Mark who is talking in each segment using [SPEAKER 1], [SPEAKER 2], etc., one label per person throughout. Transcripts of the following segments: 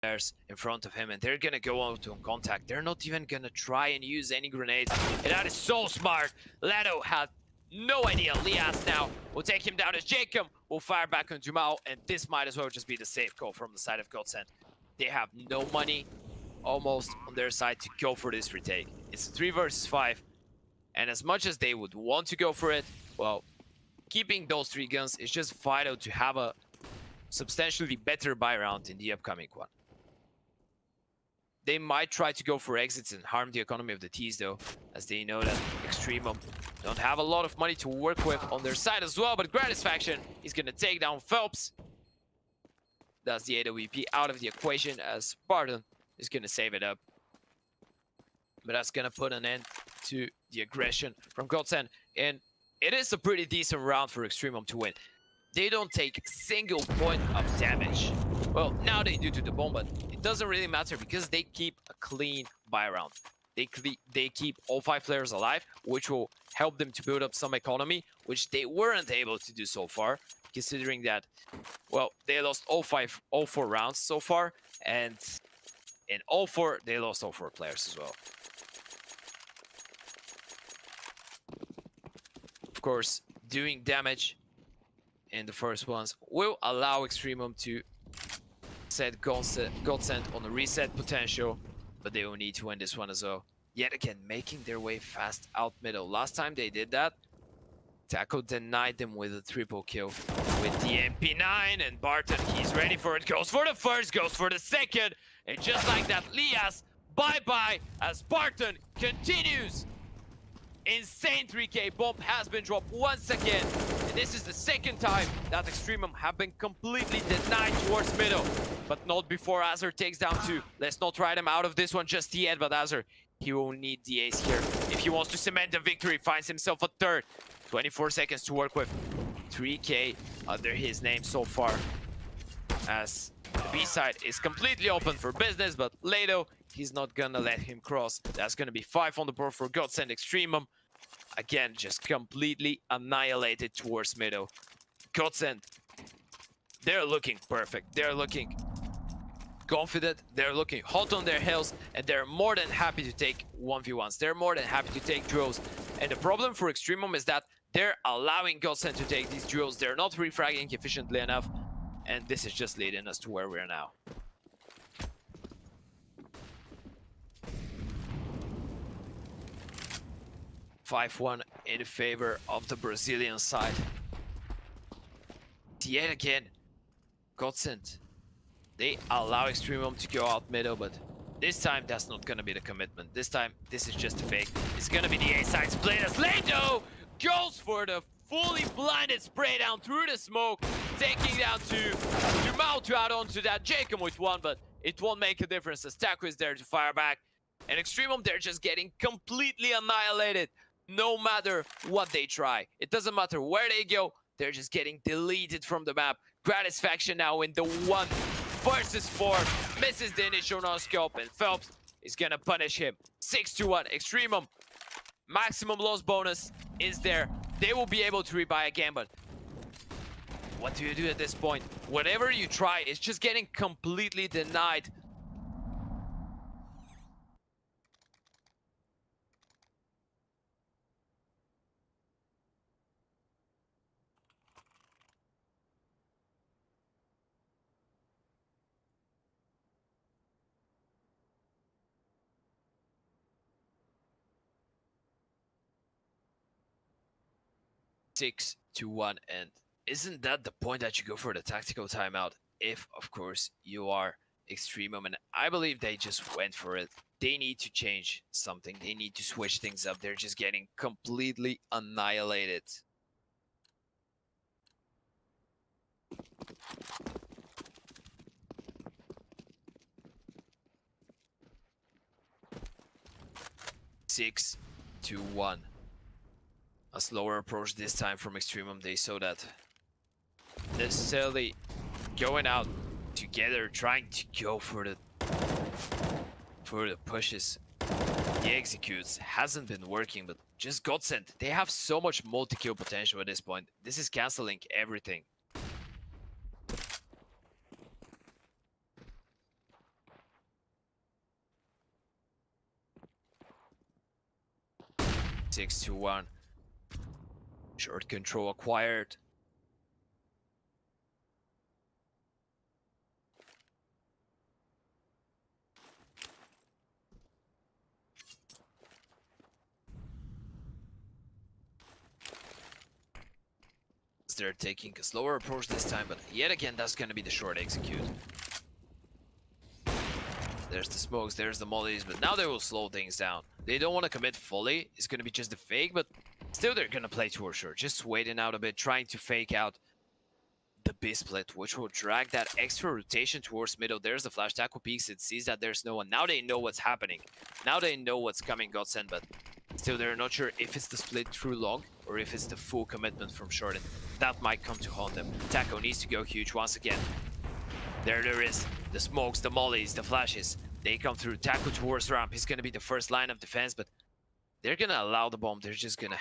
[SPEAKER 1] players in front of him, and they're gonna go out on contact. They're not even gonna try and use any grenades, and that is so smart. Leto had no idea. Lias now will take him down as Jacob will fire back on Jamal, and this might as well just be the safe call from the side of GODSENT. They have no money almost on their side to go for this retake. It's a 3 versus 5, and as much as they would want to go for it, well, keeping those 3 guns is just vital to have a substantially better buy round in the upcoming one. They might try to go for exits and harm the economy of the T's though, as they know that EXTREMUM don't have a lot of money to work with on their side as well, but Gratisfaction is gonna take down Phelps. That's the AWP out of the equation, as Spartan is gonna save it up. But that's gonna put an end to the aggression from GODSENT, and it is a pretty decent round for EXTREMUM to win. They don't take a single point of damage. Well, now they do to the bomb, but it doesn't really matter because they keep a clean buy round. They keep all 5 players alive, which will help them to build up some economy, which they weren't able to do so far, considering that, well, they lost all 4 rounds so far, and in all 4, they lost all 4 players as well. Of course, doing damage in the first ones will allow EXTREMUM to set GODSENT on a reset potential, but they will need to win this one as well. Yet again, making their way fast out middle. Last time they did that, Taco denied them with a triple kill with the MP9, and Barton, he's ready for it. Goes for the first, goes for the second, and just like that, Lias, bye-bye, as Barton continues. Insane 3k bomb has been dropped once again, and this is the second time that EXTREMUM have been completely denied towards middle, but not before Azur takes down 2. Let's not ride him out of this one just yet, but Azur, he will need the ace here if he wants to cement the victory. Finds himself a third. 24 seconds to work with. 3k under his name so far, as the B side is completely open for business, but Leto, he's not gonna let him cross. That's gonna be 5 on the board for GODSENT. EXTREMUM again just completely annihilated towards middle. GODSENT, they're looking perfect. They're looking confident, they're looking hot on their heels, and they're more than happy to take 1v1s. They're more than happy to take duels. And the problem for EXTREMUM is that they're allowing GODSENT to take these duels. They're not refragging efficiently enough, and this is just leading us to where we are now. (5-1) in favor of the Brazilian side. Yet again, GODSENT, they allow EXTREMUM to go out middle, but this time that's not gonna be the commitment. This time, this is just a fake. It's gonna be the A-side split as Leto goes for the fully blinded spray down through the smoke, taking down to Jamal to add on to that Jacob with 1, but it won't make a difference as Taco is there to fire back. And EXTREMUM, they're just getting completely annihilated no matter what they try. It doesn't matter where they go, they're just getting deleted from the map. Gratisfaction now in the 1 versus 4, misses the initial no-scope, and Phelps is gonna punish him. 6-1, EXTREMUM, maximum loss bonus is there. They will be able to rebuy again, but what do you do at this point? Whatever you try, it's just getting completely denied. Six to 1, and isn't that the point that you go for the tactical timeout? If, of course, you are EXTREMUM, and I believe they just went for it. They need to change something. They need to switch things up. They're just getting completely annihilated. Six to 1. A slower approach this time from EXTREMUM. They saw that necessarily going out together, trying to go for the pushes, the executes hasn't been working, but just GODSENT, they have so much multi-kill potential at this point. This is canceling everything. 6-1. Short control acquired. They're taking a slower approach this time, but yet again, that's gonna be the short execute. There's the smokes, there's the mollies, but now they will slow things down. They don't want to commit fully. It's gonna be just the fake, but still they're gonna play towards short. Just waiting out a bit, trying to fake out the B split, which will drag that extra rotation towards middle. There's the flash. Tackle peeks, it sees that there's no one. Now they know what's happening. Now they know what's coming, GODSENT, but still they're not sure if it's the split through long or if it's the full commitment from short. And that might come to haunt them. Taco needs to go huge once again. There is the smokes, the mollies, the flashes. They come through. Taco towards ramp. He's gonna be the first line of defense, but they're gonna allow the bomb. They're just gonna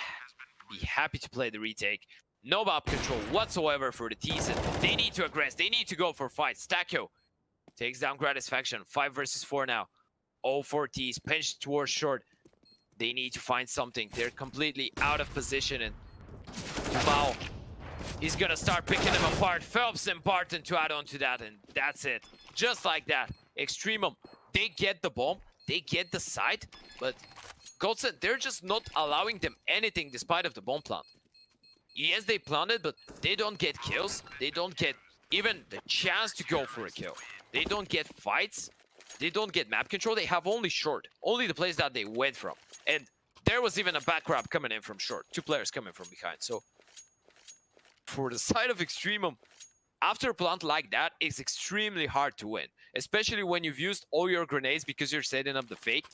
[SPEAKER 1] be happy to play the retake. No map control whatsoever for the T's. They need to aggress. They need to go for fights. Taco takes down Gratisfaction. 5 versus 4 now. All 4 T's pinched towards short. They need to find something. They're completely out of position, and Mao, he's gonna start picking them apart. Phelps and Barton to add on to that, and that's it. Just like that. EXTREMUM, they get the bomb, they get the site, but GODSENT, they're just not allowing them anything despite of the bomb plant. Yes, they planted, but they don't get kills. They don't get even the chance to go for a kill. They don't get fights. They don't get map control. They have only short. Only the place that they went from. And there was even a back grab coming in from short. 2 players coming from behind. So for the side of EXTREMUM, after a plant like that, it's extremely hard to win. Especially when you've used all your grenades because you're setting up the fake.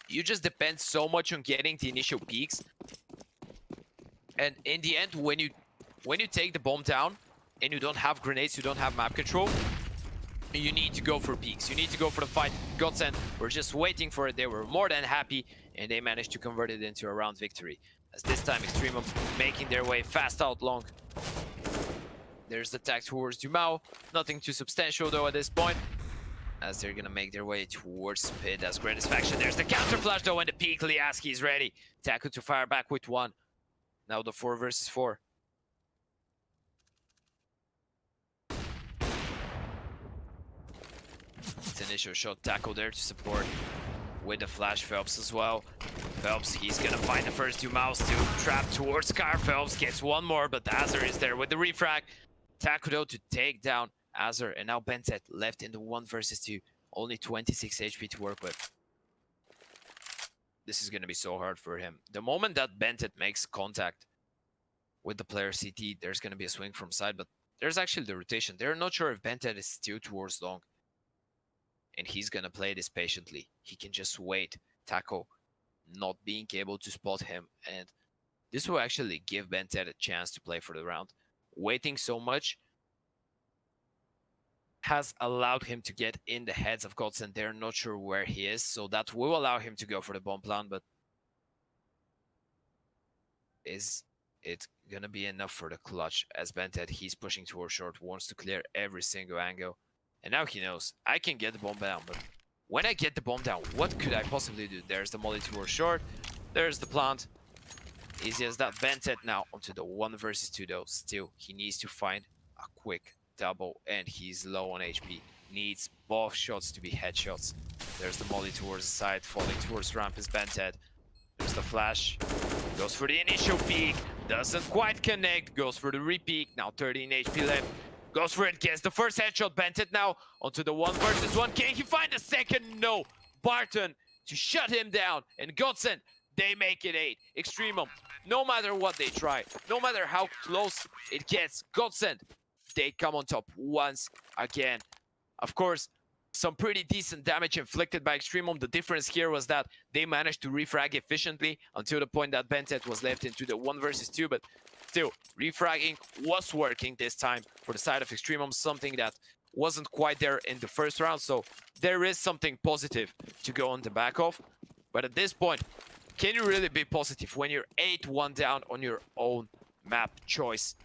[SPEAKER 1] You just depend so much on getting the initial peaks. And in the end, when you take the bomb down and you don't have grenades, you don't have map control, you need to go for peaks. You need to go for the fight. GODSENT were just waiting for it. They were more than happy, and they managed to convert it into a round victory. As this time, EXTREMUM making their way fast out long. There's the tag towards Dumao. Nothing too substantial though at this point, as they're gonna make their way towards pit as Gratisfaction. There's the counter flash though, and the peak. Liaski is ready. Taku to fire back with 1. Now the 4 versus 4. It's initial shot. Tackle there to support with the flash. Phelps as well. Phelps, he's gonna find the first 2 mouse to trap towards Scar. Phelps gets 1 more, but Azur is there with the refrag. Tackle though to take down Azur, and now BENTET left in the 1 versus 2. Only 26 HP to work with. This is gonna be so hard for him. The moment that BENTET makes contact with the player CT, there's gonna be a swing from side, but there's actually the rotation. They're not sure if BENTET is still towards long. And he's gonna play this patiently. He can just wait. Taco not being able to spot him, and this will actually give BENTET a chance to play for the round. Waiting so much has allowed him to get in the heads of GODSENT. They're not sure where he is, so that will allow him to go for the bomb plan, but is it gonna be enough for the clutch? As BENTET, he's pushing towards short, wants to clear every single angle. And now he knows, I can get the bomb down, but when I get the bomb down, what could I possibly do? There's the molly towards short, there's the plant. Easy as that. BENTET now onto the 1 versus 2 though. Still, he needs to find a quick double, and he's low on HP. Needs both shots to be headshots. There's the molly towards the side, falling towards ramp is BENTET. There's the flash, goes for the initial peek, doesn't quite connect, goes for the repeat, now 13 HP left. Goes for it, gets the first headshot. BENTET now onto the 1 versus 1. Can he find a second? No. Barton to shut him down. And GODSENT, they make it 8. EXTREMUM, no matter what they try, no matter how close it gets, GODSENT, they come on top once again. Of course, some pretty decent damage inflicted by EXTREMUM. The difference here was that they managed to refrag efficiently until the point that BENTET was left into the 1 versus 2, but still, refragging was working this time for the side of EXTREMUM, something that wasn't quite there in the first round, so there is something positive to go on the back of. But at this point, can you really be positive when you're 8-1 down on your own map choice?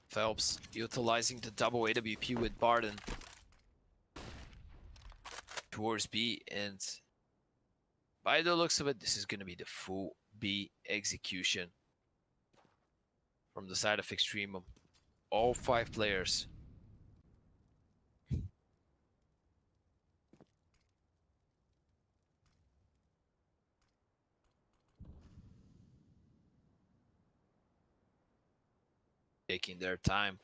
[SPEAKER 1] Phelps utilizing the double AWP with Barton. towards B, and by the looks of it, this is going to be the full B execution from the side of Extremum. All 5 players. Taking their time,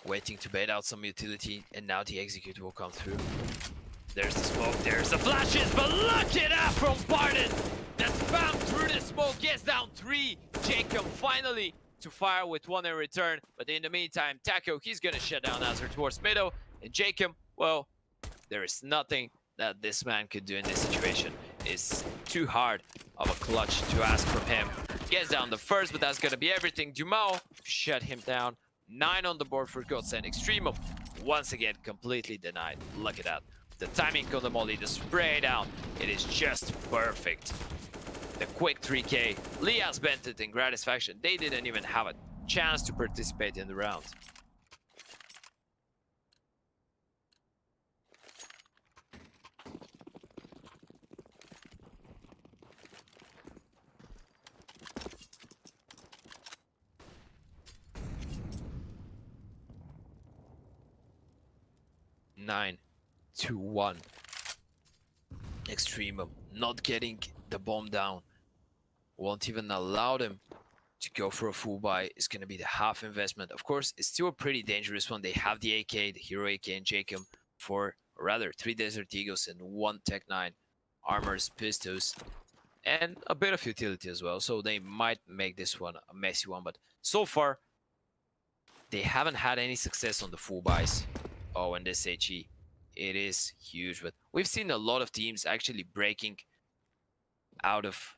[SPEAKER 1] waiting to bait out some utility, and now the execute will come through. There's the smoke, there's the flashes, but look at that from Barden! The spam through the smoke gets down 3. Jacob finally to fire with 1 in return, but in the meantime, Taco, he's gonna shut down Azure towards middle, and Jacob, well, there is nothing that this man could do in this situation. It's too hard of a clutch to ask from him. Gets down the first, but that's gonna be everything. Dumao shut him down. 9 on the board for GODSENT. Extremum, once again, completely denied. Look at that. The timing on the molly, the spray down, it is just perfect. The quick 3K, Lias, Bentet, and Gratisfaction, they didn't even have a chance to participate in the round. Nine, 2-1. Extremum not getting the bomb down. Won't even allow them to go for a full buy. It's going to be the half investment. Of course, it's still a pretty dangerous one. They have the AK, the Hero AK, and Jacob for, or rather, 3 Desert Eagles and 1 Tech 9 armors, pistols, and a bit of utility as well. So they might make this one a messy one. But so far, they haven't had any success on the full buys. Oh, and this HE, it is huge. But we've seen a lot of teams actually breaking out of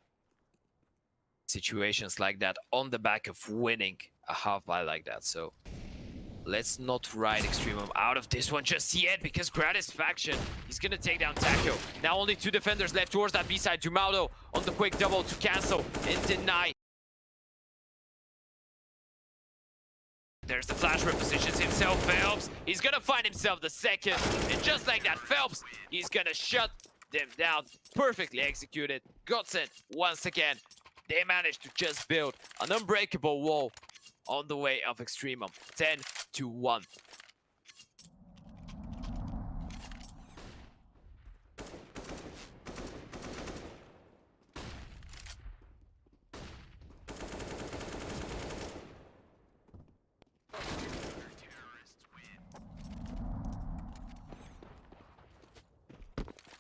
[SPEAKER 1] situations like that on the back of winning a half buy like that. So let's not ride Extremum out of this one just yet, because Gratisfaction, he's gonna take down Taco. Now only 2 defenders left towards that B side. Dumaudo on the quick double to cancel and deny. There's the flash, repositions himself. Phelps, he's gonna find himself the second, and just like that, Phelps, he's gonna shut them down. Perfectly executed. GODSENT, once again, they managed to just build an unbreakable wall on the way of Extremum. 10-1.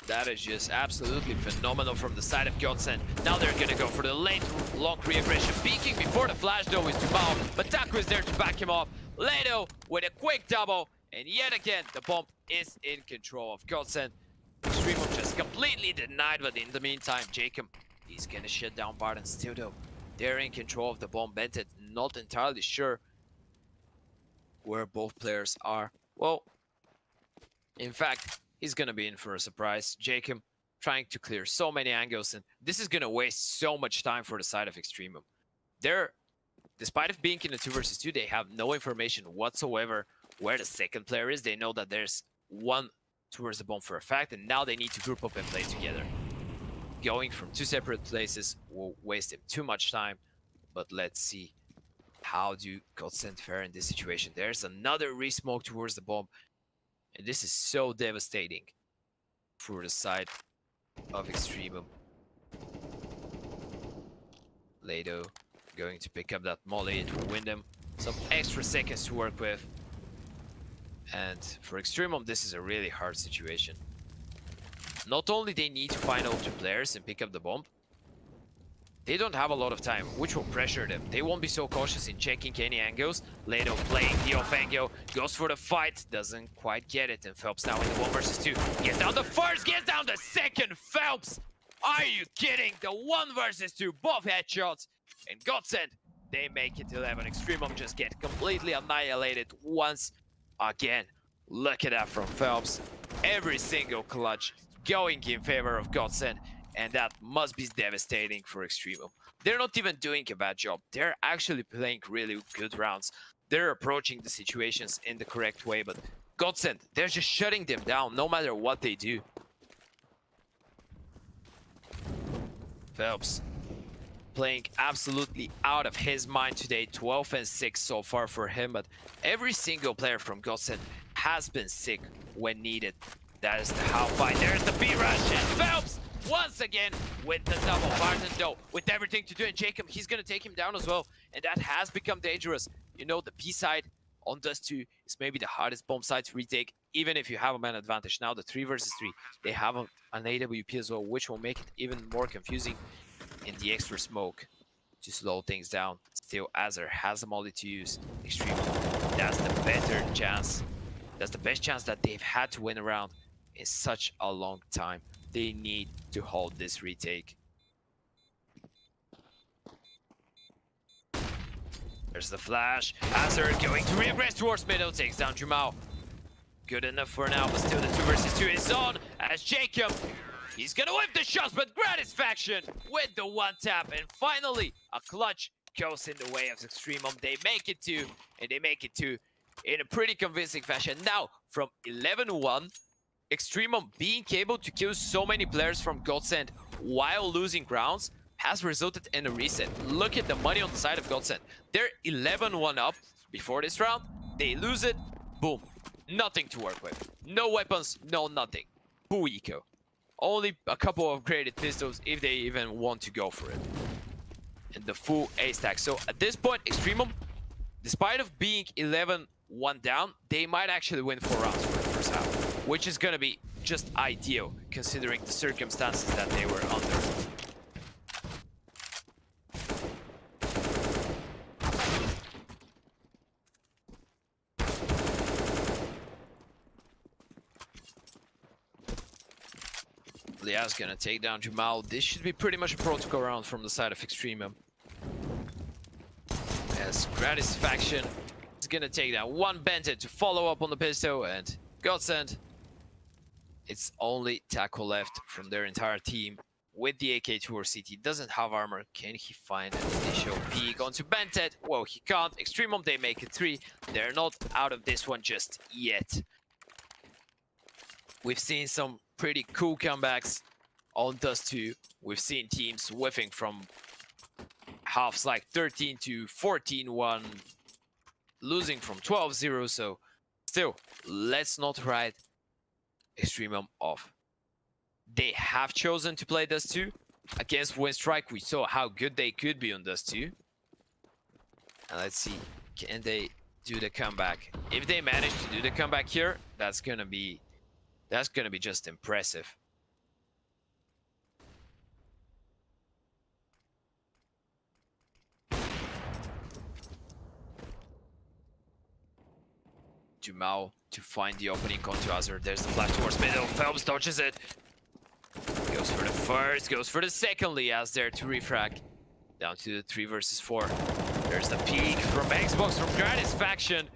[SPEAKER 1] That is just absolutely phenomenal from the side of GODSENT. Now they're gonna go for the late long re-aggression. Peeking before the flash though is Dumao, but Taco is there to back him off. Leto with a quick double, and yet again the bomb is in control of GODSENT. Extremum just completely denied, but in the meantime, Jacob, he's gonna shut down Barton still though. They're in control of the bomb. Bentet not entirely sure where both players are. Well, in fact, he's gonna be in for a surprise. Jacob trying to clear so many angles, and this is gonna waste so much time for the side of Extremum. They're, despite of being in a 2 versus 2, they have no information whatsoever where the second player is. They know that there's one towards the bomb for a fact, and now they need to group up and play together. Going from 2 separate places will waste them too much time, but let's see how do GODSENT fare in this situation. There's another re-smoke towards the bomb, and this is so devastating for the side of Extremum. Leto going to pick up that molly. It will win them some extra seconds to work with. And for Extremum, this is a really hard situation. Not only they need to find all 2 players and pick up the bomb, they don't have a lot of time, which will pressure them. They won't be so cautious in checking any angles. Leto playing the off angle, goes for the fight, doesn't quite get it, and Phelps now in the 1 versus 2. Gets down the first, gets down the second. Phelps, are you kidding? The 1 versus 2, both headshots, and GODSENT, they make it 11. Extremum just get completely annihilated once again. Look at that from Phelps. Every single clutch going in favor of GODSENT. And that must be devastating for Extremum. They're not even doing a bad job. They're actually playing really good rounds. They're approaching the situations in the correct way, but GODSENT, they're just shutting them down no matter what they do. Phelps playing absolutely out of his mind today. 12 and 6 so far for him, but every single player from GODSENT has been sick when needed. That is the how fight. There's the B rush, and Phelps once again with the double. Barton though, with everything to do, and Jacob, he's gonna take him down as well, and that has become dangerous. You know, the B side on Dust 2 is maybe the hardest bomb side to retake, even if you have a man advantage. Now the 3 versus 3, they have an AWP as well, which will make it even more confusing in the extra smoke to slow things down. Still, Azar has a molly to use. Extreme, that's the better chance. That's the best chance that they've had to win a round in such a long time. They need to hold this retake. There's the flash. Azar going to regress towards middle, takes down Jamal. Good enough for now, but still the 2 versus 2 is on as Jacob, he's gonna whip the shots, but Gratisfaction with the one tap, and finally a clutch goes in the way of EXTREMUM. They make it 2, and they make it 2 in a pretty convincing fashion. Now, from 11-1, EXTREMUM being able to kill so many players from GODSENT while losing rounds has resulted in a reset. Look at the money on the side of GODSENT. They're 11-1 up before this round. They lose it, boom. Nothing to work with. No weapons, no nothing. Boo eco. Only a couple of upgraded pistols if they even want to go for it. And the full A stack. So at this point, EXTREMUM, despite of being 11-1 down, they might actually win 4 rounds for the first half, which is gonna be just ideal considering the circumstances that they were under. Lia's gonna take down Jamal. This should be pretty much a protocol round from the side of EXTREMUM. As Gratisfaction is gonna take down one Benton to follow up on the pistol, and GODSENT, it's only Tackle left from their entire team with the AK2 or CT. Doesn't have armor. Can he find an initial peek onto Benton? Well, he can't. EXTREMUM, they make it 3. They're not out of this one just yet. We've seen some pretty cool comebacks on Dust 2. We've seen teams whiffing from halves like 13 to 14-1, losing from 12-0. So still, let's not write EXTREMUM off. They have chosen to play Dust 2 against Winstrike. We saw how good they could be on Dust 2. And let's see, can they do the comeback? If they manage to do the comeback here, that's gonna be just impressive. Jamal to find the opening onto Azar. There's the flash towards middle. Phelps dodges it. Goes for the first, goes for the second. Liaz there to refrag. Down to the 3 versus 4. There's the peek from Xbox from Gratisfaction.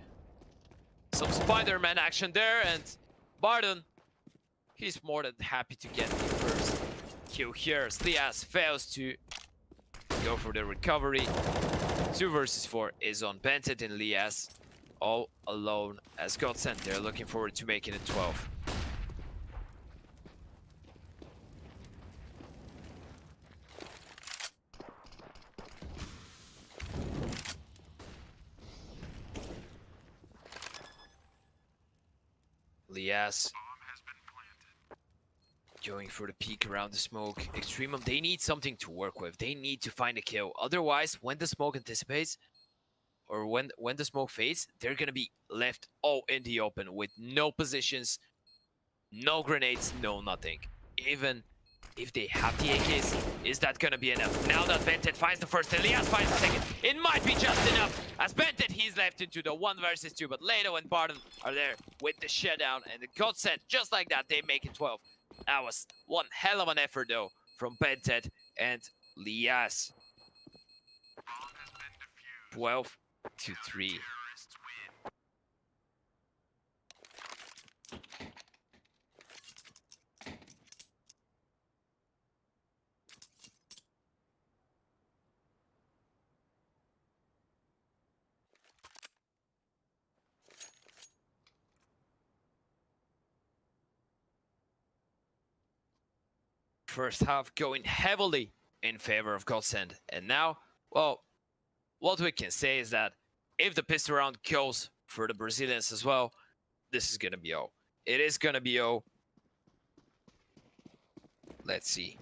[SPEAKER 1] Some Spider-Man action there, and Barton, he's more than happy to get the first kill here. Liaz fails to go for the recovery. 2 versus 4 is on Benton and Liaz all alone as GODSENT. They're looking forward to making it 12. Liaz going for the peek around the smoke. EXTREMUM, they need something to work with. They need to find a kill. Otherwise, when the smoke anticipates, or when the smoke fades, they're gonna be left all in the open with no positions, no grenades, no nothing. Even if they have the AKs, is that gonna be enough? Now that Benton finds the first, Elias finds the second, it might be just enough. As Benton, he's left into the 1 versus 2, but Leto and Barton are there with the shutdown, and the GODSENT, just like that, they make it 12. That was one hell of an effort though from Benton and Lias. 12-3. First half going heavily in favor of GODSENT. And now, well, what we can say is that if the pistol round goes for the Brazilians as well, this is gonna be O. It is gonna be O. Let's see.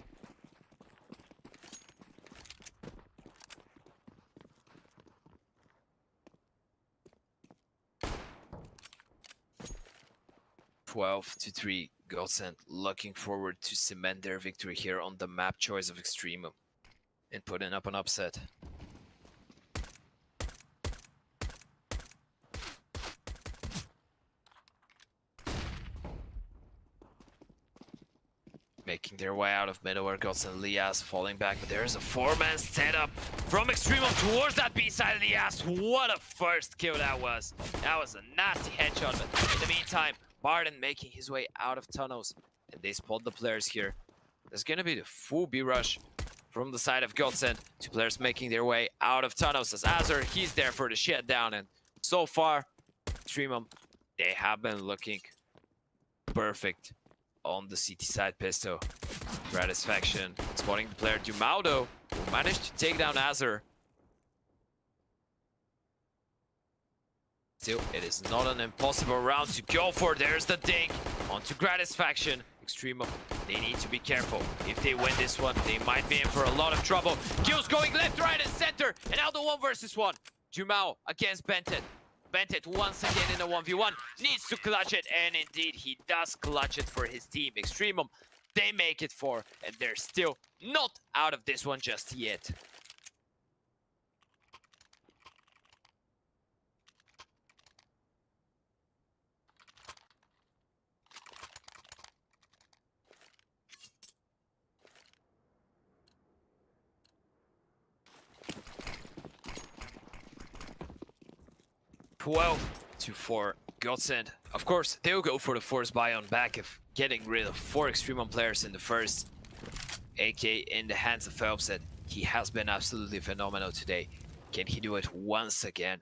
[SPEAKER 1] (12-3), GODSENT looking forward to cement their victory here on the map choice of EXTREMUM and putting up an upset. Making their way out of middleware, GODSENT Lias falling back, but there's a 4-man setup from EXTREMUM towards that B side of Lias. What a first kill that was. That was a nasty headshot, but in the meantime, Barden making his way out of tunnels, and they spot the players here. There's gonna be the full B rush from the side of GODSENT. Two players making their way out of tunnels as Azur, he's there for the shutdown, and so far, EXTREMUM, they have been looking perfect on the CT side pistol. Satisfaction spotting the player Dumaudo, who managed to take down Azur. Still, it is not an impossible round to go for. There's the dink onto Gratisfaction. EXTREMUM, they need to be careful. If they win this one, they might be in for a lot of trouble. Kills going left, right, and center. And now the 1 versus 1. Jumao against Bentet. Bentet once again in a 1v1. Needs to clutch it, and indeed he does clutch it for his team. EXTREMUM, they make it 4, and they're still not out of this one just yet. (12-4), GODSENT. Of course, they'll go for the force buy on back of getting rid of 4 EXTREMUM players in the first. AK in the hands of Phelps, and he has been absolutely phenomenal today. Can he do it once again?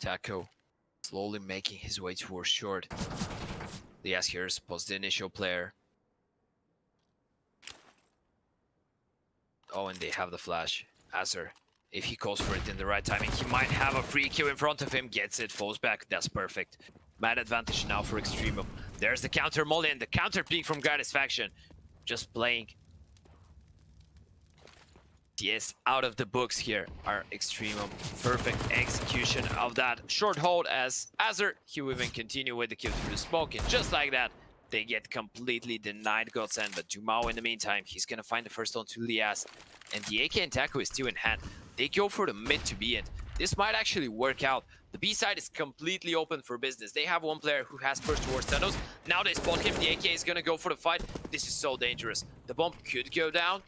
[SPEAKER 1] Taco slowly making his way towards short. Lias here spots the initial player. Oh, and they have the flash. Azur, if he calls for it in the right timing, he might have a free kill in front of him. Gets it, falls back. That's perfect. Mad advantage now for EXTREMUM. There's the counter molly and the counter peek from Gratisfaction. Just playing. Yes, out of the books here are EXTREMUM. Perfect execution of that short hold as Azur, he will even continue with the kill through the smoke, and just like that, they get completely denied GODSENT. But Jumao in the meantime, he's gonna find the first one to Lias, and the AK and Taco is still in hand. They go for the mid to B, and this might actually work out. The B side is completely open for business. They have 1 player who has pushed towards tunnels. Now they spot him. The AK is gonna go for the fight. This is so dangerous. The bomb could go down,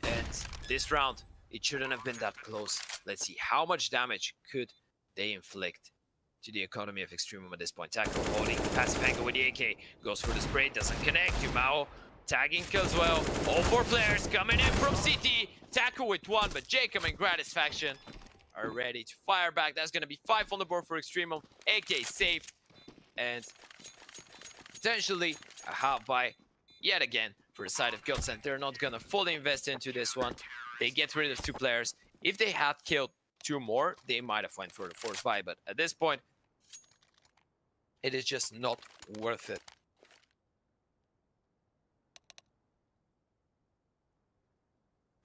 [SPEAKER 1] and this round, it shouldn't have been that close. Let's see, how much damage could they inflict to the economy of EXTREMUM at this point? Taco holding the passive angle with the AK. Goes for the spray, doesn't connect. Yumao tagging kills well. All 4 players coming in from CT. Taco with 1, but Jacob and Gratisfaction are ready to fire back. That's going to be 5 on the board for EXTREMUM. AK safe. And potentially a half buy yet again for the side of GODSENT. They're not gonna fully invest into this one. They get rid of 2 players. If they had killed 2 more, they might have went for the force buy, but at this point, it is just not worth it.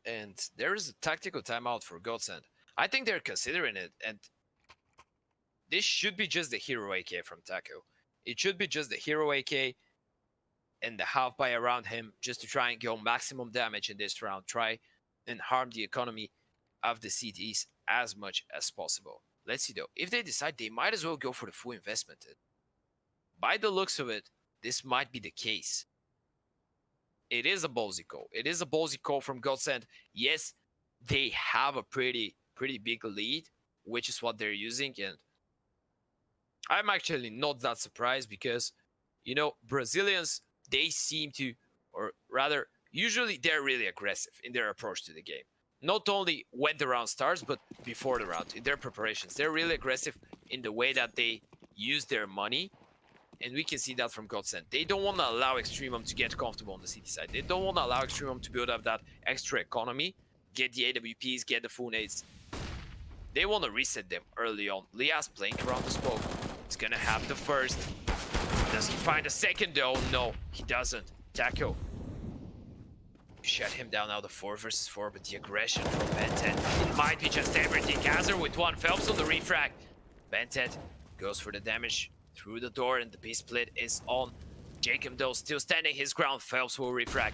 [SPEAKER 1] And there is a tactical timeout for GODSENT. I think they're considering it, and this should be just the hero AK from Taco. It should be just the hero AK and the half buy around him, just to try and go maximum damage in this round. Try and harm the economy of the CTs as much as possible. Let's see though, if they decide, they might as well go for the full investment. By the looks of it, this might be the case. It is a ballsy call. It is a ballsy call from GODSENT. Yes, they have a pretty big lead, which is what they're using, and I'm actually not that surprised because, you know, Brazilians, they seem to, or rather, usually they're really aggressive in their approach to the game. Not only when the round starts, but before the round, in their preparations. They're really aggressive in the way that they use their money. And we can see that from GODSENT. They don't want to allow EXTREMUM to get comfortable on the city side. They don't want to allow EXTREMUM to build up that extra economy, get the AWPs, get the full nades. They want to reset them early on. Lias playing around the smoke. He's going to have the first. Does he find a second though? No, he doesn't. Taco. Shut him down now, the 4 versus 4, but the aggression from BENTED. It might be just everything. Gazer with one. Phelps on the refrag. BENTED goes for the damage through the door, and the B-split is on. Jacob though still standing his ground. Phelps will refrag.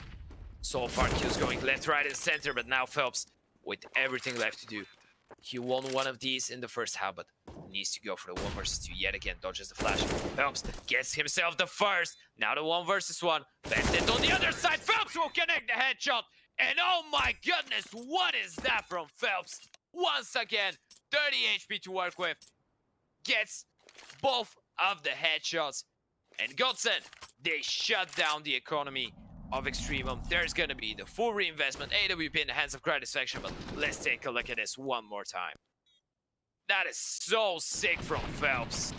[SPEAKER 1] So far kills going left, right, and center, but now Phelps with everything left to do. He won one of these in the first half, but needs to go for the 1 versus 2 yet again. Dodges the flash. Phelps gets himself the first. Now the 1 versus 1. BENTED on the other side. Phelps will connect the headshot. And oh my goodness, what is that from Phelps? Once again, 30 HP to work with. Gets both of the headshots. And GODSENT, they shut down the economy of EXTREMUM. There's gonna be the full reinvestment, AWP in the hands of Gratisfaction, but let's take a look at this one more time. That is so sick from Phelps.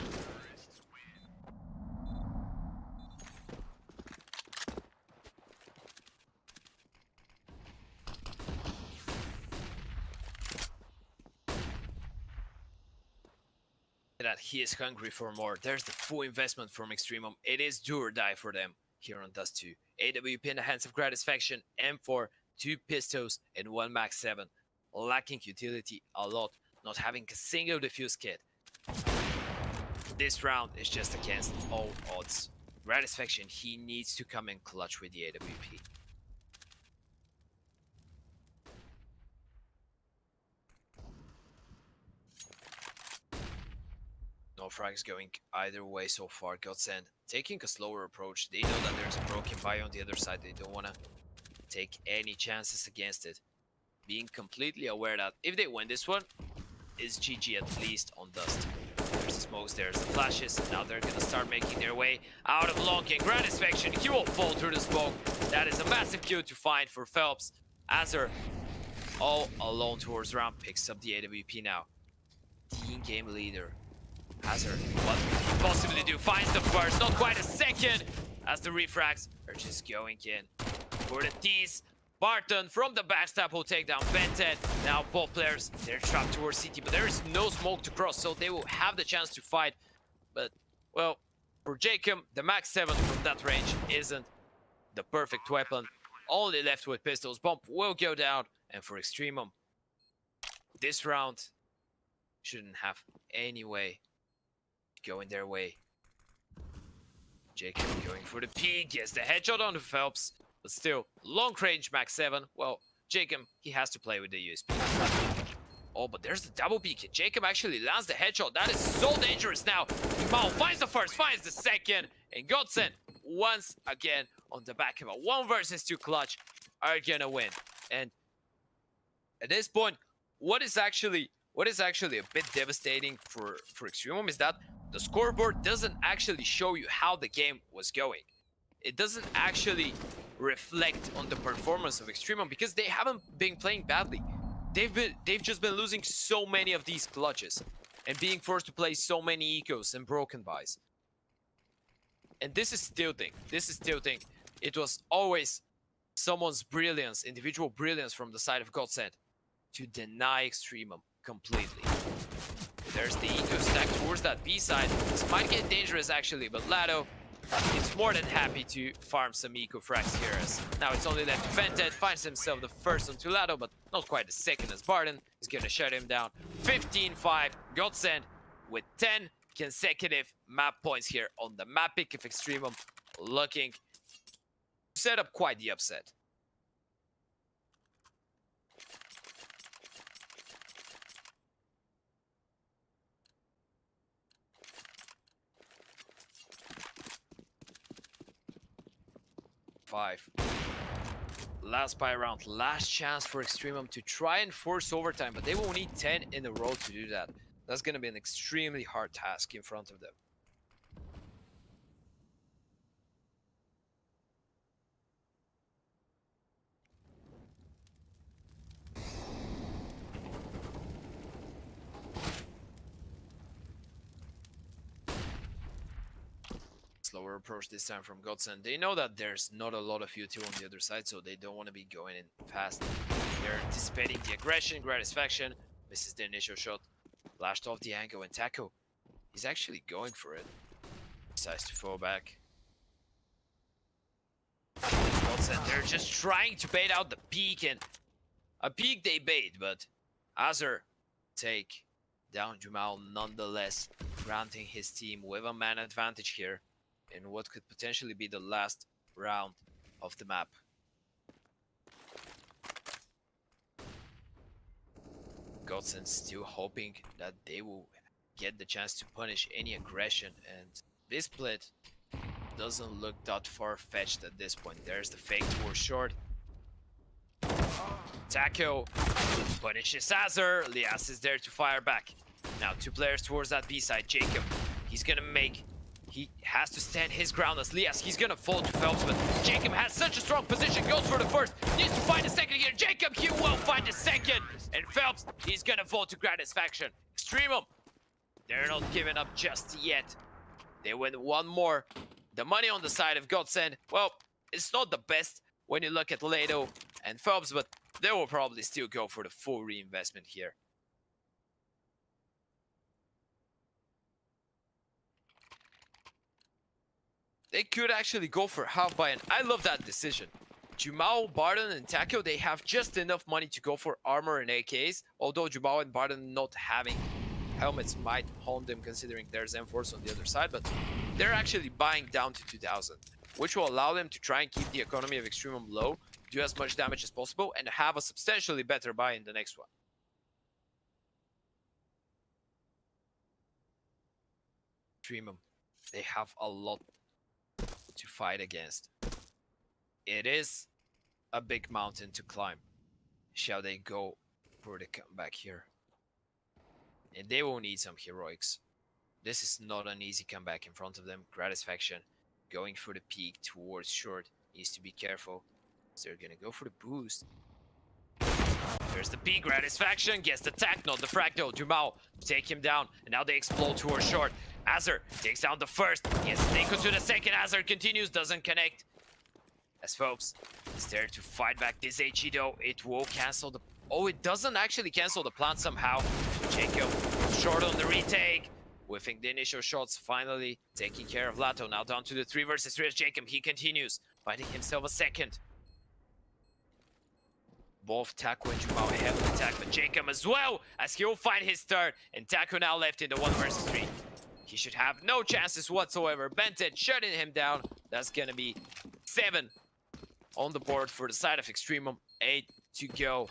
[SPEAKER 1] That he is hungry for more. There's the full investment from EXTREMUM. It is do or die for them here on Dust 2. AWP in the hands of Gratisfaction, M4, 2 pistols, and 1 Max 7. Lacking utility a lot, not having a single defuse kit. This round is just against all odds. Gratisfaction, he needs to come in clutch with the AWP. No frags going either way so far. GODSENT taking a slower approach. They know that there's a broken bio on the other side. They don't want to take any chances against it. Being completely aware that if they win this one, it's GG at least on Dust. There's the smokes, there's the flashes. Now they're going to start making their way out of long. And Gratisfaction, he will fall through the smoke. That is a massive kill to find for Phelps. Azur, all alone towards round, picks up the AWP now. Team game leader. Azur, what could he possibly do? Finds the first, not quite a second, as the refrags are just going in for the T's. Barton from the backstab will take down BENTED. Now both players, they're trapped towards CT, but there is no smoke to cross, so they will have the chance to fight. But, well, for Jacob, the Max 7 from that range isn't the perfect weapon. Only left with pistols. Bomb will go down, and for EXTREMUM, this round shouldn't have any way going their way. Jacob going for the P, gets the headshot on the Phelps, but still, long range Max 7. Well, Jacob, he has to play with the USP. Oh, but there's the double peek. Jacob actually lands the headshot. That is so dangerous now. Mao finds the first, finds the second, and GODSENT once again on the back of a 1 versus 2 clutch are gonna win. And at this point, what is actually a bit devastating for EXTREMUM is that the scoreboard doesn't actually show you how the game was going. It doesn't actually reflect on the performance of EXTREMUM because they haven't been playing badly. They've just been losing so many of these clutches and being forced to play so many ecos and broken buys. And this is tilting. It was always someone's brilliance, individual brilliance from the side of GODSENT to deny EXTREMUM completely. There's the eco stack towards that B side. This might get dangerous actually, but Lado is more than happy to farm some eco frags here. As now it's only left to BENTED, finds himself the first onto Lado, but not quite the second as Barton is gonna shut him down. 15-5, GODSENT with 10 consecutive map points here on the map pick of EXTREMUM, looking to set up quite the upset. Last buy round, last chance for EXTREMUM to try and force overtime, but they will need 10 in a row to do that. That's going to be an extremely hard task in front of them. Slower approach this time from GODSENT. They know that there's not a lot of U2 on the other side, so they don't want to be going in fast. They're anticipating the aggression, Gratisfaction. Misses the initial shot. Lashed off the angle, and Taco, he's actually going for it. Decides to fall back. GODSENT, they're just trying to bait out the peak, and a peak they bait, but Azur take down Jumal nonetheless, granting his team with a man advantage here in what could potentially be the last round of the map. GODSENT still hoping that they will get the chance to punish any aggression, and this split doesn't look that far-fetched at this point. There's the fake towards short. Taco punishes Azur. Lias is there to fire back. Now 2 players towards that B side. Jacob, he has to stand his ground as Lias. He's gonna fall to Phelps, but Jacob has such a strong position. Goes for the first. Needs to find a second here. Jacob, he will find the second. And Phelps, he's gonna fall to Gratisfaction. EXTREMUM, they're not giving up just yet. They win one more. The money on the side of GODSENT, well, it's not the best when you look at Lado and Phelps, but they will probably still go for the full reinvestment here. They could actually go for half buy, and I love that decision. Jumal, Barton, and Taco, they have just enough money to go for armor and AKs, although Jumal and Barton not having helmets might harm them considering there's M-Force on the other side, but they're actually buying down to 2000, which will allow them to try and keep the economy of EXTREMUM low, do as much damage as possible, and have a substantially better buy in the next one. EXTREMUM, they have a lot to fight against. It is a big mountain to climb. Shall they go for the comeback here? And they will need some heroics. This is not an easy comeback in front of them. Gratisfaction going for the peak towards short. Needs to be careful. So they're gonna go for the boost. There's the peak. Gratisfaction gets the tag, not the fractal. Jumal take him down, and now they explode towards short. Azur takes down the first. Yes, Neko to the second. Azur continues, doesn't connect. As Phelps is there to fight back this HE though. It will cancel the... Oh, it doesn't actually cancel the plant somehow. Jacob short on the retake. Whiffing the initial shots, finally taking care of Lato. Now down to the 3 versus 3 as Jacob. He continues, finding himself a second. Both Taco and Jumal have an attack, but Jacob as well, as he'll find his third. And Taco now left in the 1 versus 3. He should have no chances whatsoever. Bented shutting him down. That's gonna be 7 on the board for the side of EXTREMUM. 8 to go.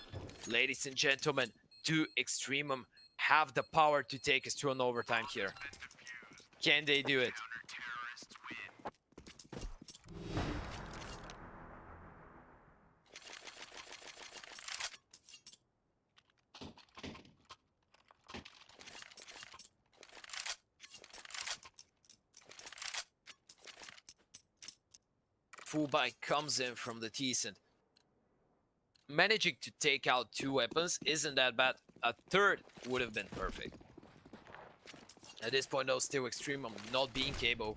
[SPEAKER 1] Ladies and gentlemen, do EXTREMUM have the power to take us to an overtime here? Can they do it? Full buy comes in from the T-Cent. Managing to take out 2 weapons isn't that bad. A third would have been perfect. At this point though, still EXTREMUM not being able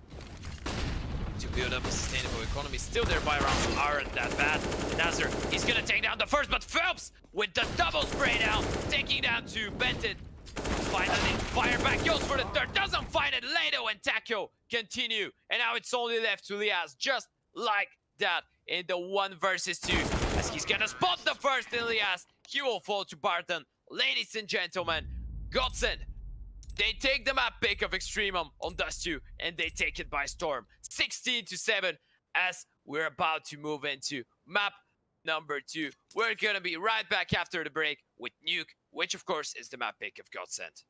[SPEAKER 1] to build up a sustainable economy. Still their buy rounds aren't that bad. Azur, he's gonna take down the first, but Phelps with the double spray down, taking down 2. Bented finally fire back, goes for the third, doesn't find it. Lado and Taco continue, and now it's only left to Lias, just like that in the 1 versus 2. As he's gonna spot the first in Lias, he will fall to Barton. Ladies and gentlemen, GODSENT, they take the map pick of EXTREMUM on Dust 2, and they take it by storm. 16-7 as we're about to move into map number 2. We're gonna be right back after the break with Nuke, which of course is the map pick of GODSENT.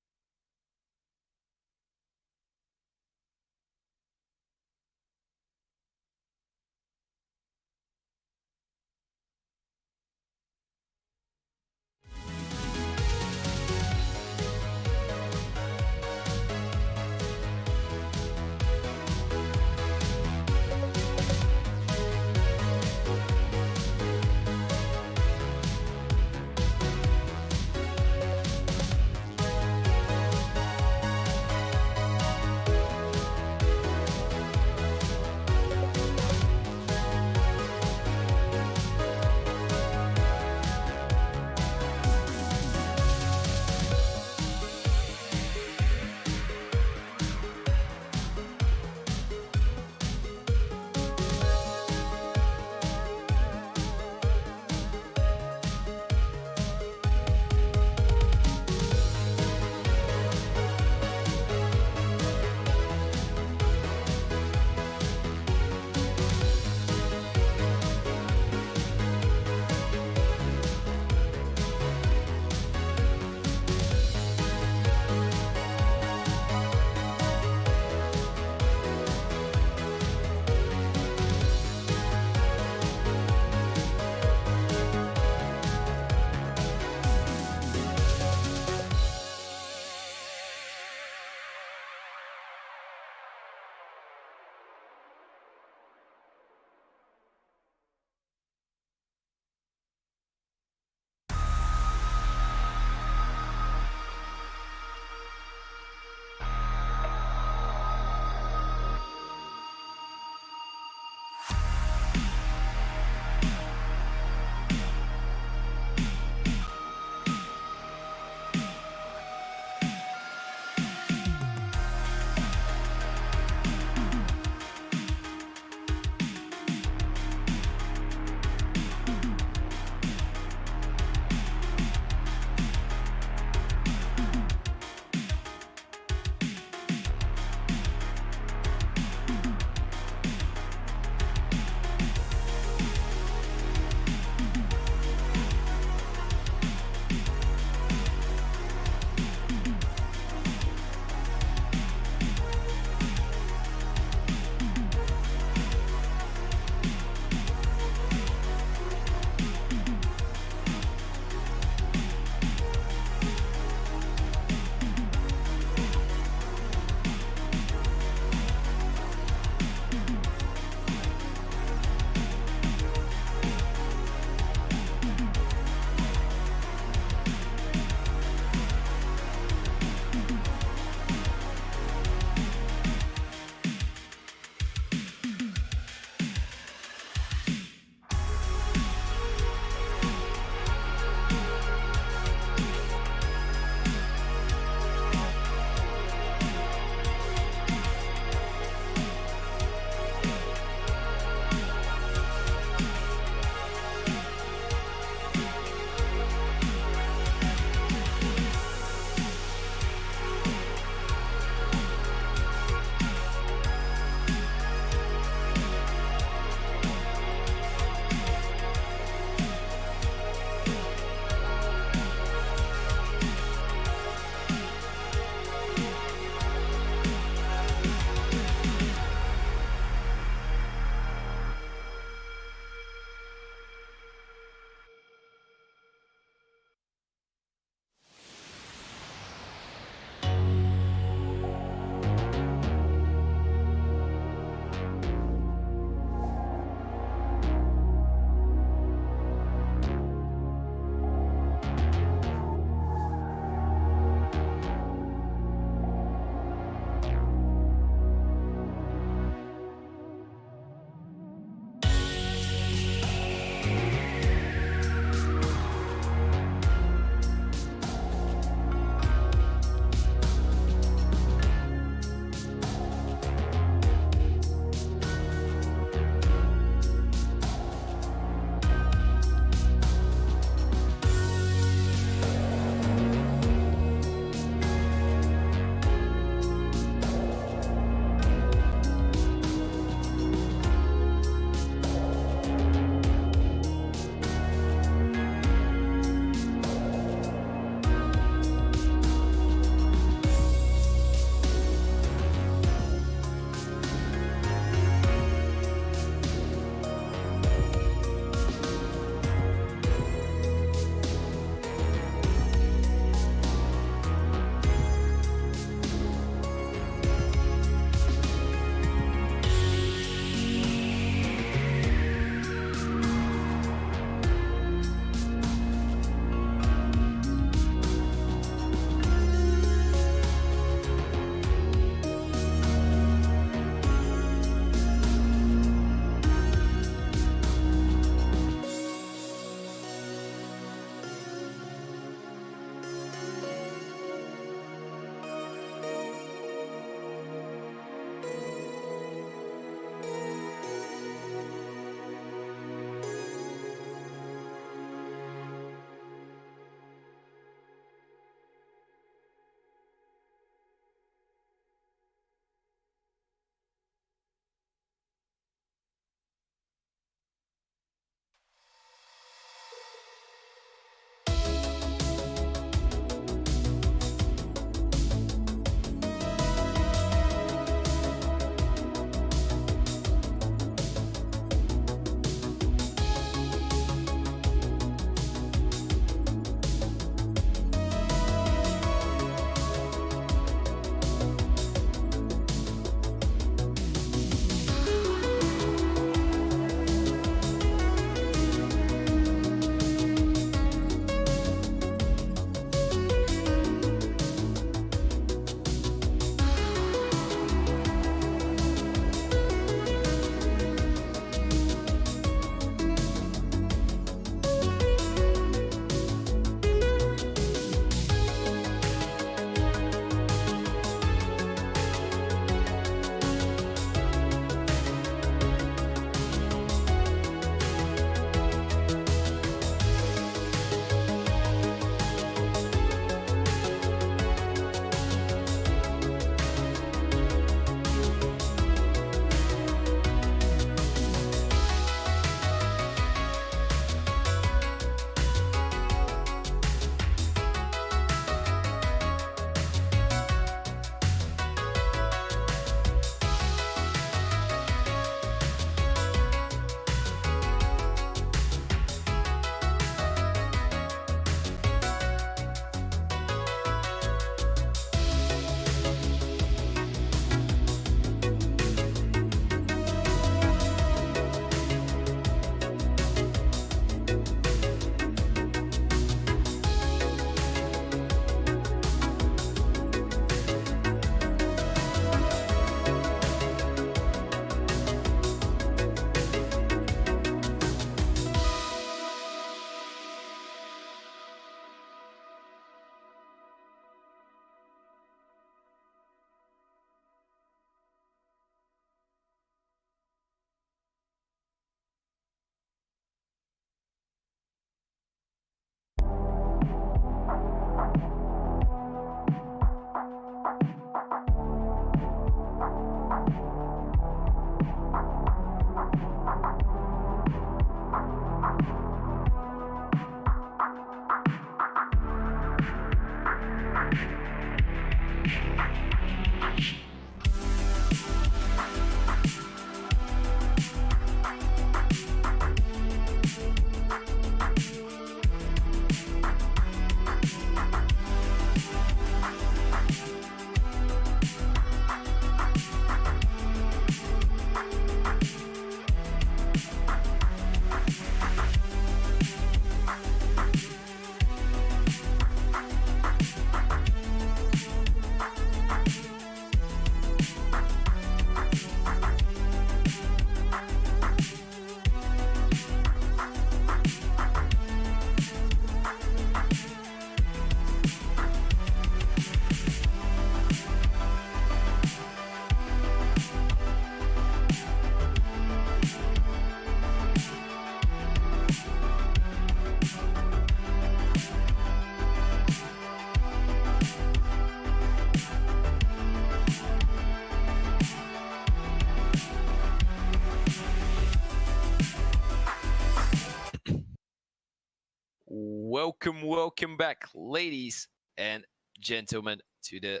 [SPEAKER 1] welcome back, ladies and gentlemen, to the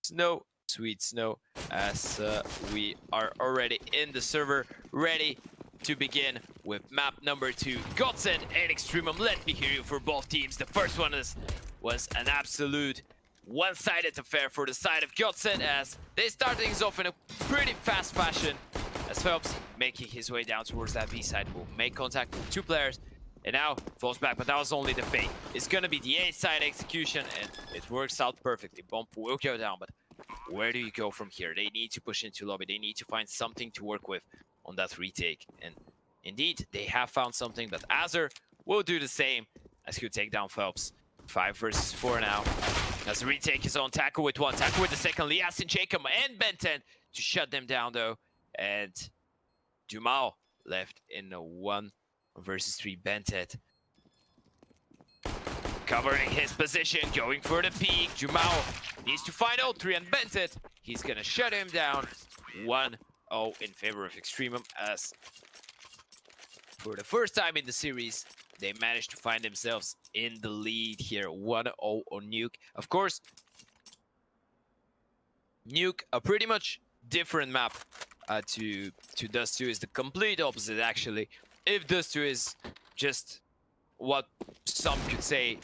[SPEAKER 1] snow, sweet snow, as we are already in the server, ready to begin with map number 2, GODSENT and EXTREMUM. Let me hear you for both teams. The first one was an absolute one-sided affair for the side of GODSENT, as they start things off in a pretty fast fashion, as Phelps making his way down towards that B side will make contact with 2 players. And now falls back, but that was only the fake. It's gonna be the A side execution, and it works out perfectly. Bomb will go down, but where do you go from here? They need to push into lobby. They need to find something to work with on that retake. And indeed, they have found something, but Azur will do the same as he'll take down Phelps. 5 versus 4 now. As the retake his own tackle with 1, tackle with the second. Lias and Jacob and Ben10 to shut them down though. And Dumal left in a 1 versus 3. Ben10 covering his position, going for the peak. Dumal needs to find O3 and Ben10. He's gonna shut him down. 1-0 in favor of EXTREMUM, as for the first time in the series, they managed to find themselves in the lead here. 1-0 on Nuke. Of course, Nuke, a pretty much different map to Dust 2, is the complete opposite actually. If Dust 2 is just what some could say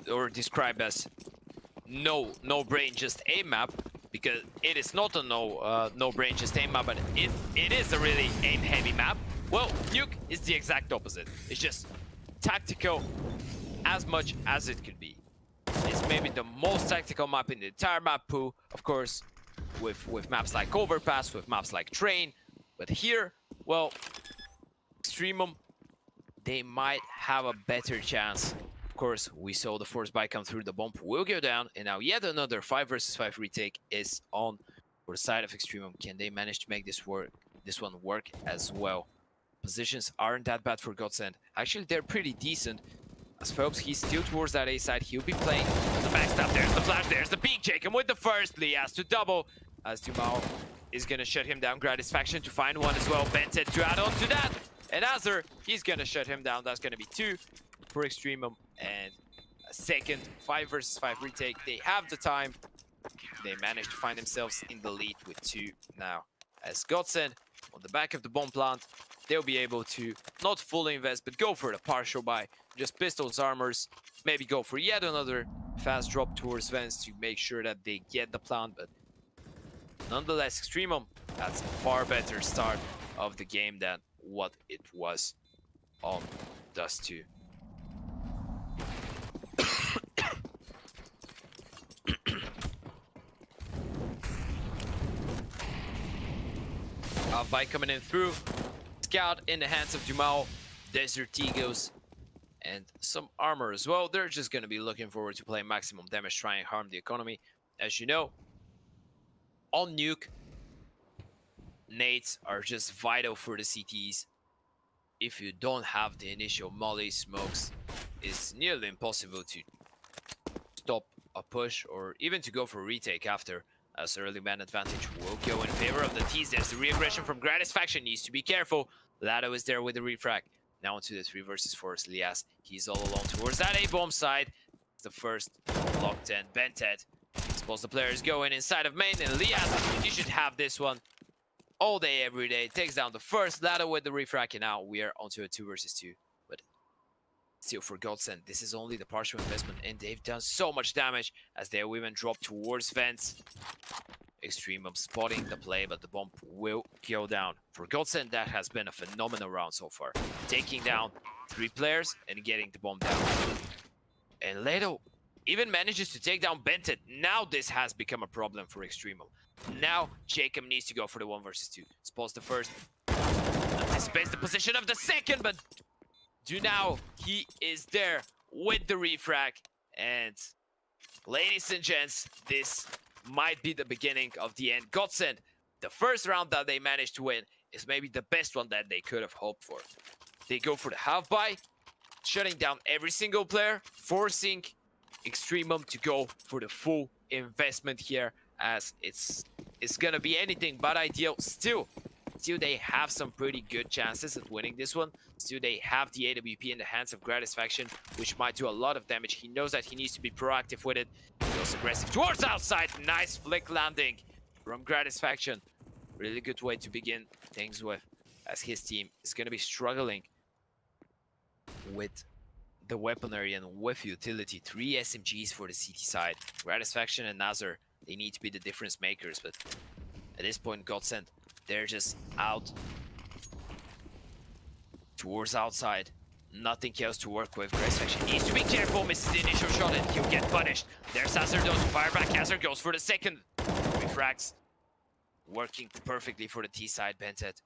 [SPEAKER 1] or describe as no brain just aim map, because it is not a no brain just aim map, but it is a really aim heavy map. Well, Nuke is the exact opposite. It's just tactical as much as it could be. It's maybe the most tactical map in the entire map pool, of course, with maps like Overpass, with maps like Train. But here, well, EXTREMUM, they might have a better chance. Of course, we saw the force buy come through, the bomb will go down, and now yet another 5 versus 5 retake is on for the side of EXTREMUM. Can they manage to make this one work as well? Positions aren't that bad for GODSENT. Actually, they're pretty decent. As Phelps, he's still towards that A side. He'll be playing the backstab. There's the flash, there's the peak. Jacob with the first. Lee has to double, as Dumal is gonna shut him down. Gratisfaction to find 1 as well. Ben10 to add on to that. And Azur, he's gonna shut him down. That's gonna be 2 for EXTREMUM. And a second 5 versus 5 retake. They have the time. They managed to find themselves in the lead with 2 now. As GODSENT, on the back of the bomb plant, they'll be able to not fully invest, but go for the partial buy. Just pistols, armors, maybe go for yet another fast drop towards Vents to make sure that they get the plant. But nonetheless, EXTREMUM, that's a far better start of the game than what it was on Dust 2. By coming in through, scout in the hands of Dumal, Desert Eagles, and some armor as well. They're just going to be looking forward to playing maximum damage, trying to harm the economy. As you know, on Nuke, nades are just vital for the CTs. If you don't have the initial molly smokes, it's nearly impossible to stop a push or even to go for a retake after. As early man advantage will go in favor of the T's. There's the re-aggression from Gratisfaction. Needs to be careful. Lado is there with the refrag. Now into the 3 versus 4. Lias, he's all alone towards that A-bomb side. It's the first locked in. Ben10. Suppose the player is going inside of main. And Lias, you should have this one all day, every day. Takes down the first. Lado with the refrag. And now we are onto a 2 versus 2. But still, for GODSENT, this is only the partial investment, and they've done so much damage as their women drop towards Vents. EXTREMUM spotting the play, but the bomb will go down. For GODSENT, that has been a phenomenal round so far. Taking down 3 players and getting the bomb down. And Leto even manages to take down Ben10. Now this has become a problem for EXTREMUM. Now Jacob needs to go for the 1 versus 2. Suppose the first anticipates the position of the second, but Now he is there with the refrag. And ladies and gents, this might be the beginning of the end. GODSENT, the first round that they managed to win, is maybe the best one that they could have hoped for. They go for the half buy, shutting down every single player, forcing EXTREMUM to go for the full investment here, as it's gonna be anything but ideal. Still, Still, they have some pretty good chances at winning this one. Still, they have the AWP in the hands of Gratisfaction, which might do a lot of damage. He knows that he needs to be proactive with it. He goes aggressive towards outside. Nice flick landing from Gratisfaction. Really good way to begin things with, as his team is going to be struggling with the weaponry and with utility. 3 SMGs for the CT side. Gratisfaction and Nazar, they need to be the difference makers, but at this point, GODSENT, they're just out towards outside. Nothing else to work with. Gratisfaction needs to be careful, misses the initial shot and he'll get punished. There's Azar, does fire back. Azar goes for the second. 3 frags. Working perfectly for the T side. Bentet,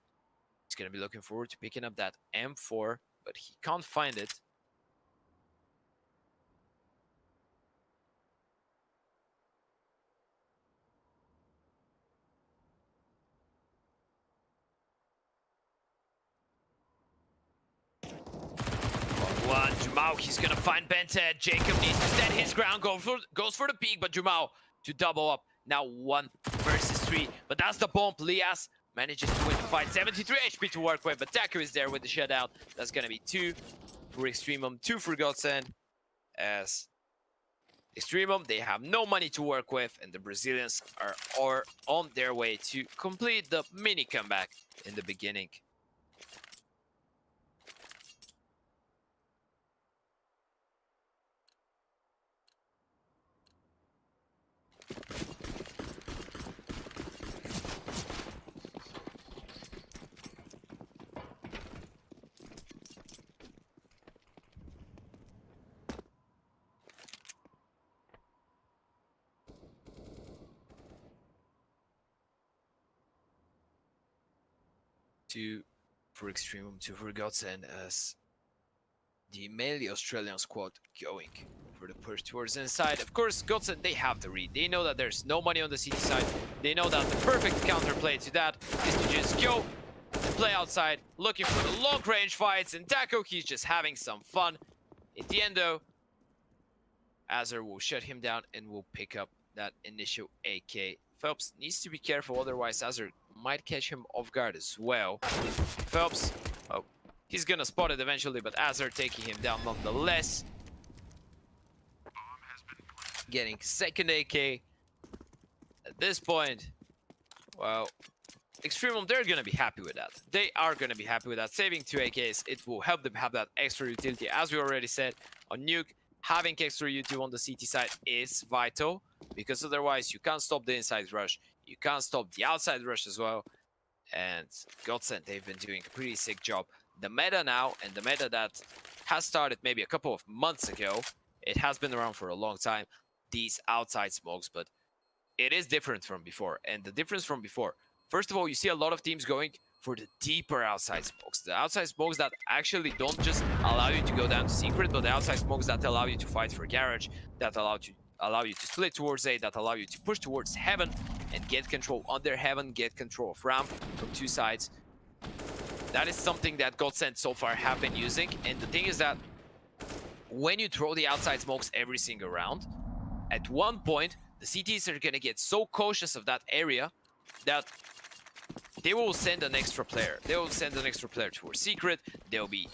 [SPEAKER 1] he's gonna be looking forward to picking up that M4, but he can't find it. One, Jumao, he's gonna find Bentet. Jacob needs to stand his ground, goes for the peak, but Jumao to double up. Now 1 versus 3, but that's the bomb. Lias manages to win the fight. 73 HP to work with, but Taco is there with the shutout. That's gonna be 2 for EXTREMUM, 2 for GODSENT. As EXTREMUM, they have no money to work with, and the Brazilians are on their way to complete the mini comeback in the beginning. Two for EXTREMUM, 2 for GODSENT, as the mainly Australian squad going for the push towards the inside. Of course, GODSENT, they have the read. They know that there's no money on the CT side. They know that the perfect counterplay to that is to just go and play outside, looking for the long-range fights, and Taco, he's just having some fun. In the end, though, Azar will shut him down and will pick up that initial AK. Phelps needs to be careful, otherwise Azar might catch him off guard as well. Phelps, oh, he's gonna spot it eventually, but Azar taking him down nonetheless. Getting second AK. At this point, well, EXTREMUM, they're gonna be happy with that. They are gonna be happy with that. Saving 2 AKs, it will help them have that extra utility. As we already said, on Nuke, having extra utility on the CT side is vital, because otherwise you can't stop the inside rush. You can't stop the outside rush as well. And GODSENT, they've been doing a pretty sick job. The meta now, and the meta that has started maybe a couple of months ago, it has been around for a long time, these outside smokes, but it is different from before. And the difference from before, first of all, you see a lot of teams going for the deeper outside smokes. The outside smokes that actually don't just allow you to go down to secret, but the outside smokes that allow you to fight for garage, that allow you to split towards A, that allow you to push towards heaven and get control under heaven, get control of ramp from 2 sides. That is something that GODSENT so far have been using. And the thing is that when you throw the outside smokes every single round, at one point, the CTs are gonna get so cautious of that area that they will send an extra player. They will send an extra player towards secret. They'll be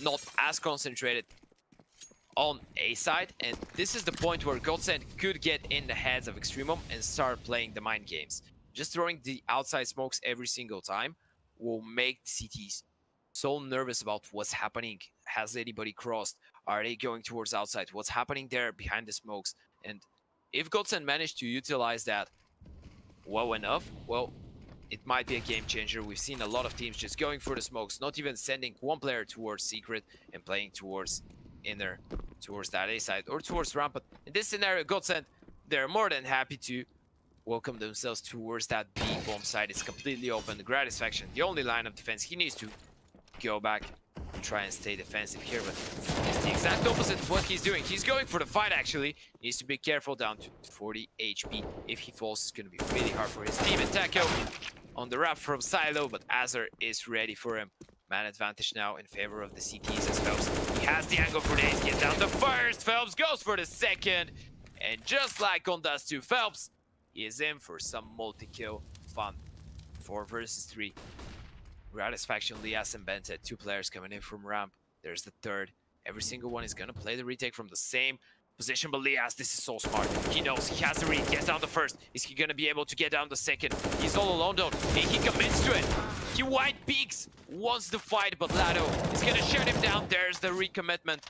[SPEAKER 1] not as concentrated on A side, and this is the point where GODSENT could get in the heads of EXTREMUM and start playing the mind games. Just throwing the outside smokes every single time will make CTs so nervous about what's happening. Has anybody crossed? Are they going towards outside? What's happening there behind the smokes? And if GODSENT managed to utilize that well enough, well, it might be a game changer. We've seen a lot of teams just going for the smokes, not even sending one player towards secret and playing towards inner, towards that A side or towards ramp. But in this scenario, GODSENT, they're more than happy to welcome themselves towards that B bomb side. It's completely open. The Gratisfaction, the only line of defense, he needs to go back and try and stay defensive here, but it's the exact opposite of what he's doing. He's going for the fight, actually. He needs to be careful, down to 40 HP. If he falls, it's going to be really hard for his team. And Taco on the wrap from Silo, but Azar is ready for him. Man advantage now in favor of the CTs as Phelps. He has the angle for the ace, gets down the first. Phelps goes for the second. And just like on Dust 2, Phelps, he is in for some multi-kill fun. 4 versus 3. Gratisfaction, Lias, and Bentet. 2 players coming in from ramp. There's the third. Every single one is gonna play the retake from the same position, but Lias, this is so smart. He knows he has the read, gets down the first. Is he gonna be able to get down the second? He's all alone though, and he commits to it. He white peaks, wants the fight, but Lado is gonna shut him down. There's the recommitment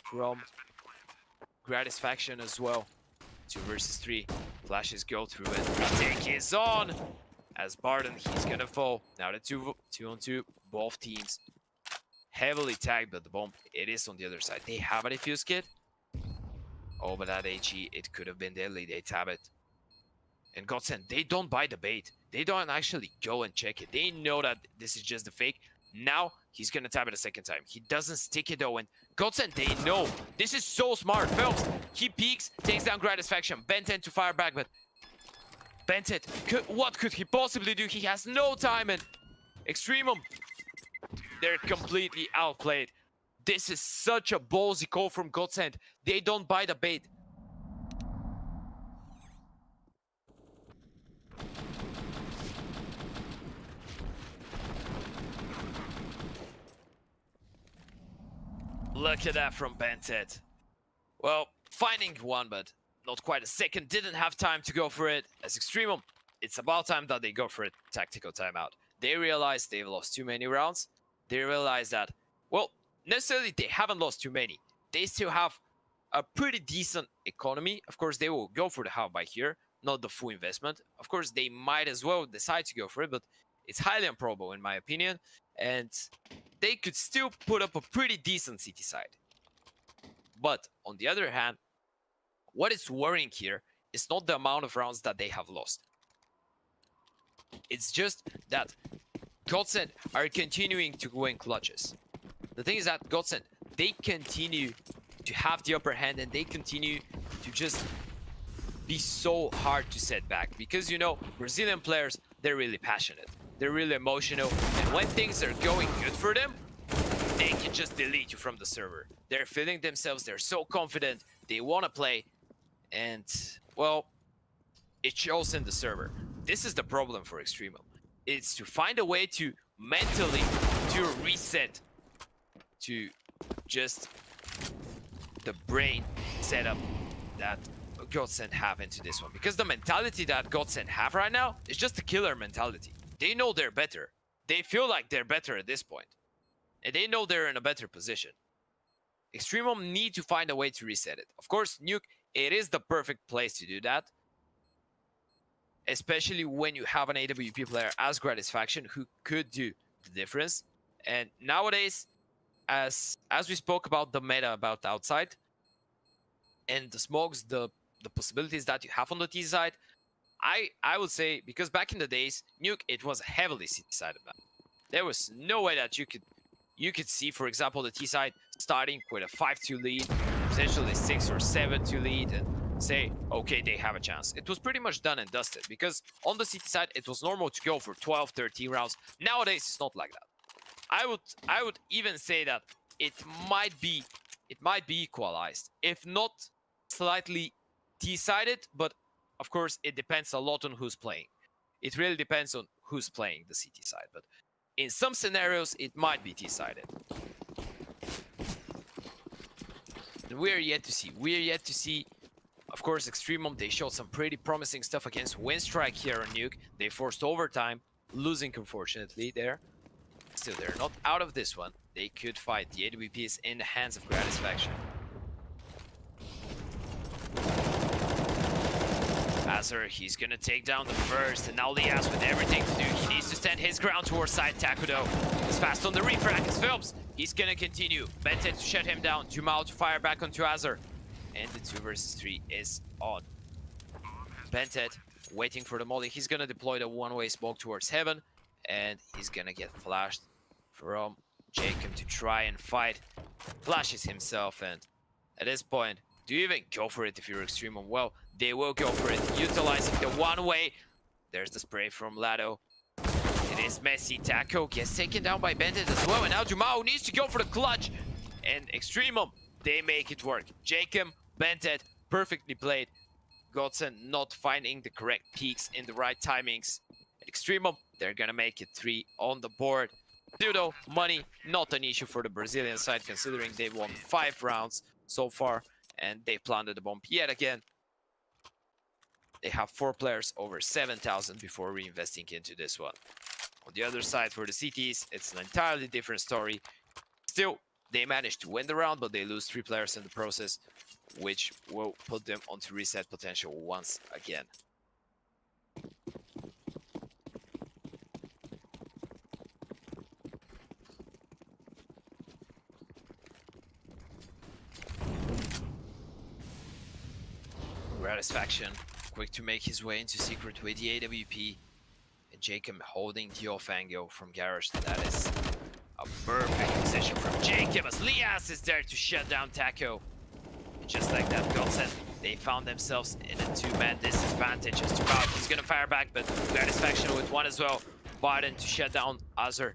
[SPEAKER 1] from Gratisfaction as well. 2 versus 3. Flashes go through and retake is on. As Barton, he's gonna fall. Now the 2 on 2, both teams heavily tagged, but the bomb, it is on the other side. They have a defuse kit. Oh, but that HE, it could have been deadly. They tab it. And GODSENT, they don't buy the bait. They don't actually go and check it. They know that this is just the fake. Now, he's gonna tab it a second time. He doesn't stick it though, and GODSENT, they know. This is so smart. Phelps, he peeks, takes down Gratisfaction. Bentet to fire back, but Bentet, what could he possibly do? He has no time, and EXTREMUM, they're completely outplayed. This is such a ballsy call from GODSENT. They don't buy the bait. Look at that from Bentet. Well, finding one, but not quite a second. Didn't have time to go for it. As EXTREMUM, it's about time that they go for a tactical timeout. They realize they've lost too many rounds. They realize that, well, necessarily they haven't lost too many. They still have a pretty decent economy. Of course, they will go for the half by here, not the full investment. Of course, they might as well decide to go for it, but it's highly improbable in my opinion. And they could still put up a pretty decent city side. But on the other hand, what is worrying here is not the amount of rounds that they have lost. It's just that GODSENT are continuing to go in clutches. The thing is that GODSENT, they continue to have the upper hand, and they continue to just be so hard to set back. Because, you know, Brazilian players, they're really passionate. They're really emotional. And when things are going good for them, they can just delete you from the server. They're feeling themselves. They're so confident. They want to play. And, well, it shows in the server. This is the problem for EXTREMUM. It's to find a way to mentally to reset to just the brain setup that GODSENT have into this one. Because the mentality that GODSENT have right now is just a killer mentality. They know they're better. They feel like they're better at this point. And they know they're in a better position. EXTREMUM need to find a way to reset it. Of course, Nuke, it is the perfect place to do that. Especially when you have an AWP player as Gratisfaction who could do the difference. And nowadays, as we spoke about the meta about outside and the smokes, the possibilities that you have on the T side, I would say, because back in the days, Nuke, it was a heavily city-sided map. There was no way that you could see, for example, the T side starting with a 5-2 lead, potentially 6 or 7-2 lead, and say, okay, they have a chance. It was pretty much done and dusted, because on the city side, it was normal to go for 12, 13 rounds. Nowadays, it's not like that. I would even say that it might be equalized, if not slightly T-sided, but of course, it depends a lot on who's playing. It really depends on who's playing the CT side, but in some scenarios, it might be T-sided. And we are yet to see. We are yet to see. Of course, EXTREMUM, they showed some pretty promising stuff against Winstrike here on Nuke. They forced overtime, losing unfortunately there. Still, they're not out of this one. They could fight. The AWP is in the hands of Gratisfaction. Azur, he's gonna take down the first, and now Lias with everything to do. He needs to stand his ground towards side. Takudo is fast on the refract as Phelps. He's gonna continue. Bentet to shut him down. Jumal to fire back onto Azur. And the 2 versus 3 is on. Bentet waiting for the molly. He's gonna deploy the one-way smoke towards heaven, and he's gonna get flashed from Jacob to try and fight. Flashes himself, and at this point, do you even go for it if you're EXTREMUM? Well, they will go for it, utilizing the one-way. There's the spray from Lado. It is messy. Taco gets taken down by Bentet as well, and now Jumao needs to go for the clutch. And EXTREMUM, they make it work. Jacob, Bentet, perfectly played. GODSENT not finding the correct peaks in the right timings. EXTREMUM, they're gonna make it 3 on the board. Pseudo money, not an issue for the Brazilian side, considering they won 5 rounds so far, and they planted the bomb yet again. They have 4 players over 7,000 before reinvesting into this one. On the other side, for the CTs, it's an entirely different story. Still, they managed to win the round, but they lose 3 players in the process, which will put them onto reset potential once again. Gratisfaction, quick to make his way into secret with the AWP. And Jacob holding the off angle from Garage. That is a perfect position from Jacob as Lias is there to shut down Taco. And just like that, GODSENT, they found themselves in a 2-man disadvantage as Tupac is gonna fire back, but Gratisfaction with 1 as well. Biden to shut down Azur.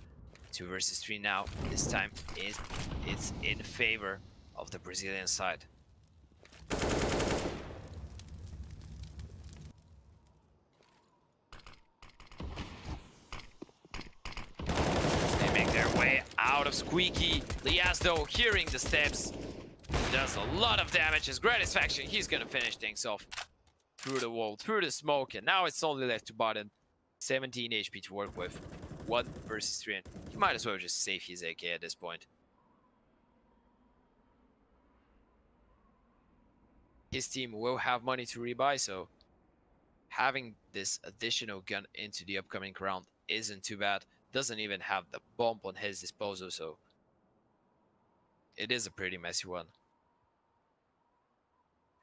[SPEAKER 1] 2 versus 3 now. This time it's in favor of the Brazilian side. Out of Squeaky. Lias, though, hearing the steps, does a lot of damage. As Gratisfaction, he's gonna finish things off through the wall, through the smoke, and now it's only left to Button. 17 HP to work with. 1 versus 3, and he might as well just save his AK at this point. His team will have money to rebuy, so having this additional gun into the upcoming round isn't too bad. Doesn't even have the bomb on his disposal, so it is a pretty messy one.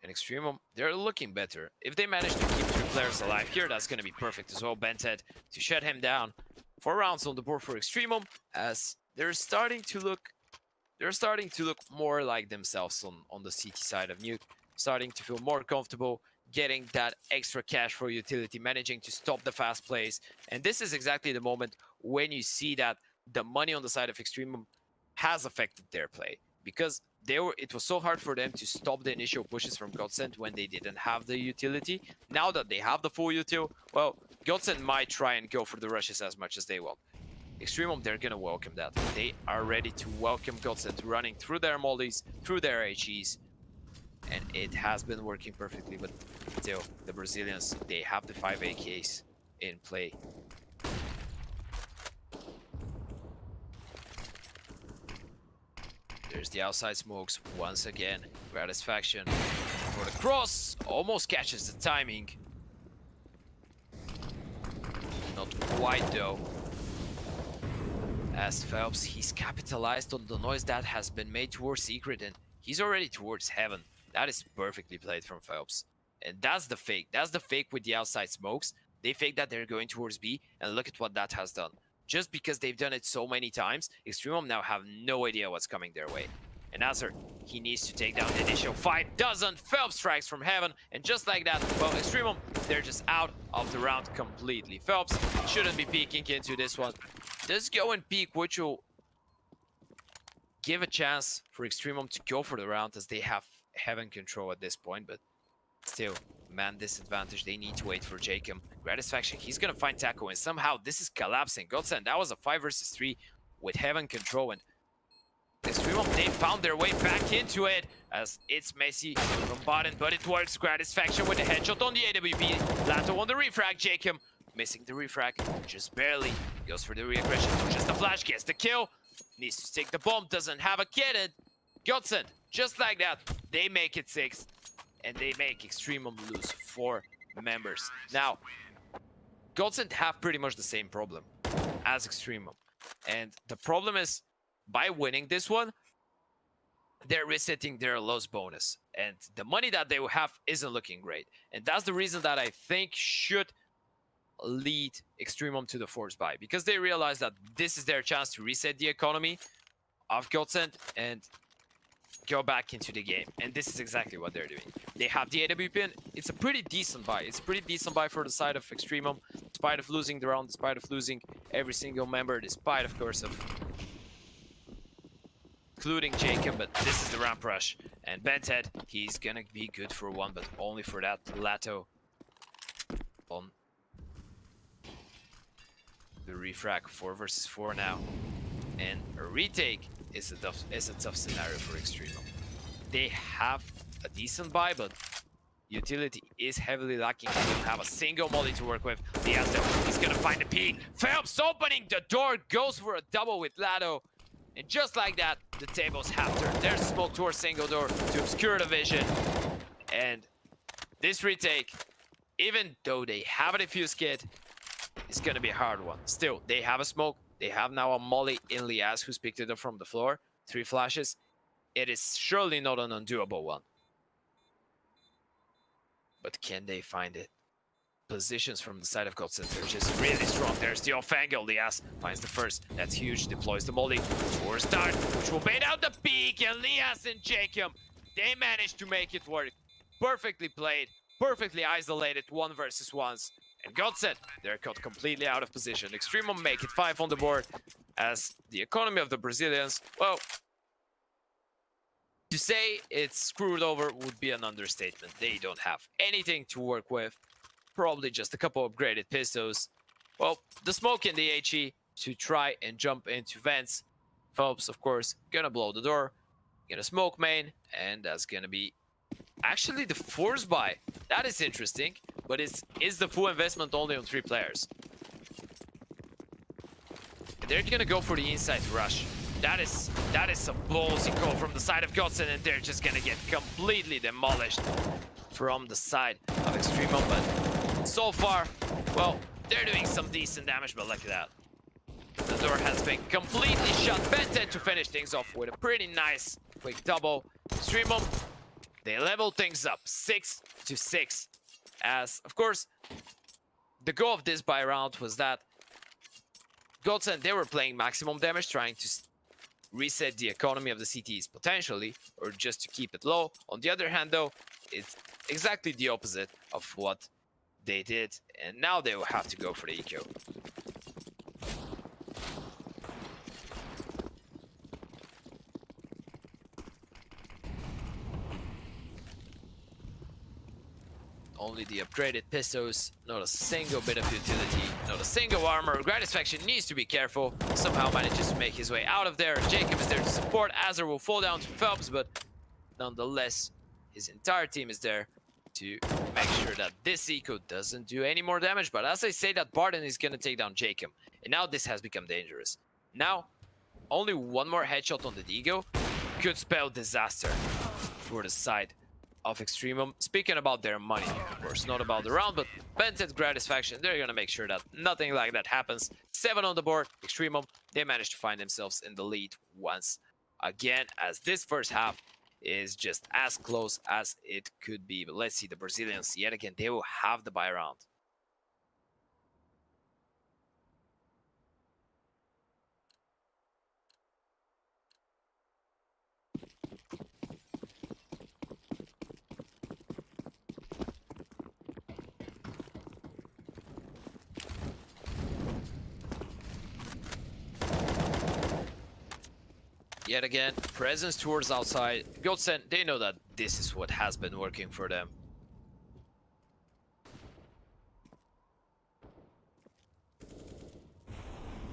[SPEAKER 1] And EXTREMUM, they're looking better. If they manage to keep 3 players alive here, that's going to be perfect as well. Bented to shut him down. 4 rounds on the board for EXTREMUM, as they're starting to look more like themselves on the CT side of Nuke. Starting to feel more comfortable, getting that extra cash for utility, managing to stop the fast plays. And this is exactly the moment when you see that the money on the side of EXTREMUM has affected their play, because it was so hard for them to stop the initial pushes from GODSENT when they didn't have the utility. Now that they have the full util, well, GODSENT might try and go for the rushes as much as they want. EXTREMUM, they're gonna welcome that. They are ready to welcome GODSENT running through their mollies, through their HEs, and it has been working perfectly. But still, the Brazilians, they have the 5 AKs in play. There's the outside smokes once again. Gratisfaction for the cross. Almost catches the timing. Not quite though. As Phelps, he's capitalized on the noise that has been made towards Secret, and he's already towards Heaven. That is perfectly played from Phelps. And that's the fake. That's the fake with the outside smokes. They fake that they're going towards B, and look at what that has done. Just because they've done it so many times, EXTREMUM now have no idea what's coming their way. And Azur, he needs to take down the initial fight. Doesn't. Phelps strikes from Heaven, and just like that, well, EXTREMUM, they're just out of the round completely. Phelps shouldn't be peeking into this one. Does go and peek, which will give a chance for EXTREMUM to go for the round, as they have Heaven control at this point, but still, man disadvantage. They need to wait for Jacob. Gratisfaction, he's gonna find Taco, and somehow this is collapsing. GODSENT, that was a 5 versus 3 with Heaven control, and EXTREMUM, they found their way back into it, as it's messy from bottom, but it works. Gratisfaction with the headshot on the AWP. Lato on the refrag. Jacob missing the refrag, just barely. Goes for the reaggression, pushes the flash, gets the kill. Needs to take the bomb, doesn't have a kid. And GODSENT, just like that, they make it 6. And they make EXTREMUM lose 4 members. Now, GODSENT have pretty much the same problem as EXTREMUM. And the problem is, by winning this one, they're resetting their loss bonus. And the money that they will have isn't looking great. And that's the reason that I think should lead EXTREMUM to the force buy. Because they realize that this is their chance to reset the economy of GODSENT and go back into the game. And this is exactly what they're doing. They have the AWP, and it's a pretty decent buy. It's a pretty decent buy for the side of EXTREMUM, despite of losing the round, despite of losing every single member, despite, of course, of including Jacob, but this is the ramp rush. And Bented, he's gonna be good for 1, but only for that. Lato on The refrag 4 versus 4 now. And a retake is a tough scenario for Extremum. They have a decent buy, but utility is heavily lacking. They don't have a single molly to work with. Diaz though, he's gonna find the peak. Phelps opening the door, goes for a double with Lado. And just like that, the tables have turned. There's a smoke towards single door to obscure the vision. And this retake, even though they have a defuse kit, is gonna be a hard one. Still, they have a smoke. They have now a molly in Liaz, who's picked it up from the floor. 3 flashes. It is surely not an undoable one. But can they find it? Positions from the side of GODSENT, they're just really strong. There's the off angle. Liaz finds the first. That's huge. Deploys the molly for a start, which will bait out the peak. And Liaz and Jacob, they managed to make it work. Perfectly played, perfectly isolated 1 versus 1s. And GODSENT, they're caught completely out of position. Extremum make it 5 on the board, as the economy of the Brazilians, well, to say it's screwed over would be an understatement. They don't have anything to work with. Probably just a couple upgraded pistols. Well, the smoke in the HE to try and jump into vents. Phelps, of course, gonna blow the door. Gonna smoke main, and that's gonna be actually the force buy. That is interesting, but is the full investment only on 3 players. And they're gonna go for the inside rush. That is a ballsy call from the side of GODSENT, and they're just gonna get completely demolished from the side of Extremum. But so far, well, they're doing some decent damage, but look at that. The door has been completely shut. BENTED to finish things off with a pretty nice quick double. Extremum, they level things up 6-6. As, of course, the goal of this buy round was that GODSENT, they were playing maximum damage, trying to reset the economy of the CTs potentially, or just to keep it low. On the other hand, though, it's exactly the opposite of what they did, and now they will have to go for the eco. Only the upgraded pistols, not a single bit of utility, not a single armor. Gratisfaction needs to be careful. Somehow manages to make his way out of there. Jacob is there to support. Azar will fall down to Phelps, but nonetheless, his entire team is there to make sure that this eco doesn't do any more damage. But as I say that, Barden is going to take down Jacob. And now this has become dangerous. Now, only 1 more headshot on the Digo could spell disaster for the side of Extremum. Speaking about their money, of course, not about the round, but BENTED Gratisfaction, they're gonna make sure that nothing like that happens. 7 on the board. Extremum, they managed to find themselves in the lead once again, as this first half is just as close as it could be. But let's see, the Brazilians, yet again, they will have the buy round. Yet again, presence towards outside. GODSENT, they know that this is what has been working for them.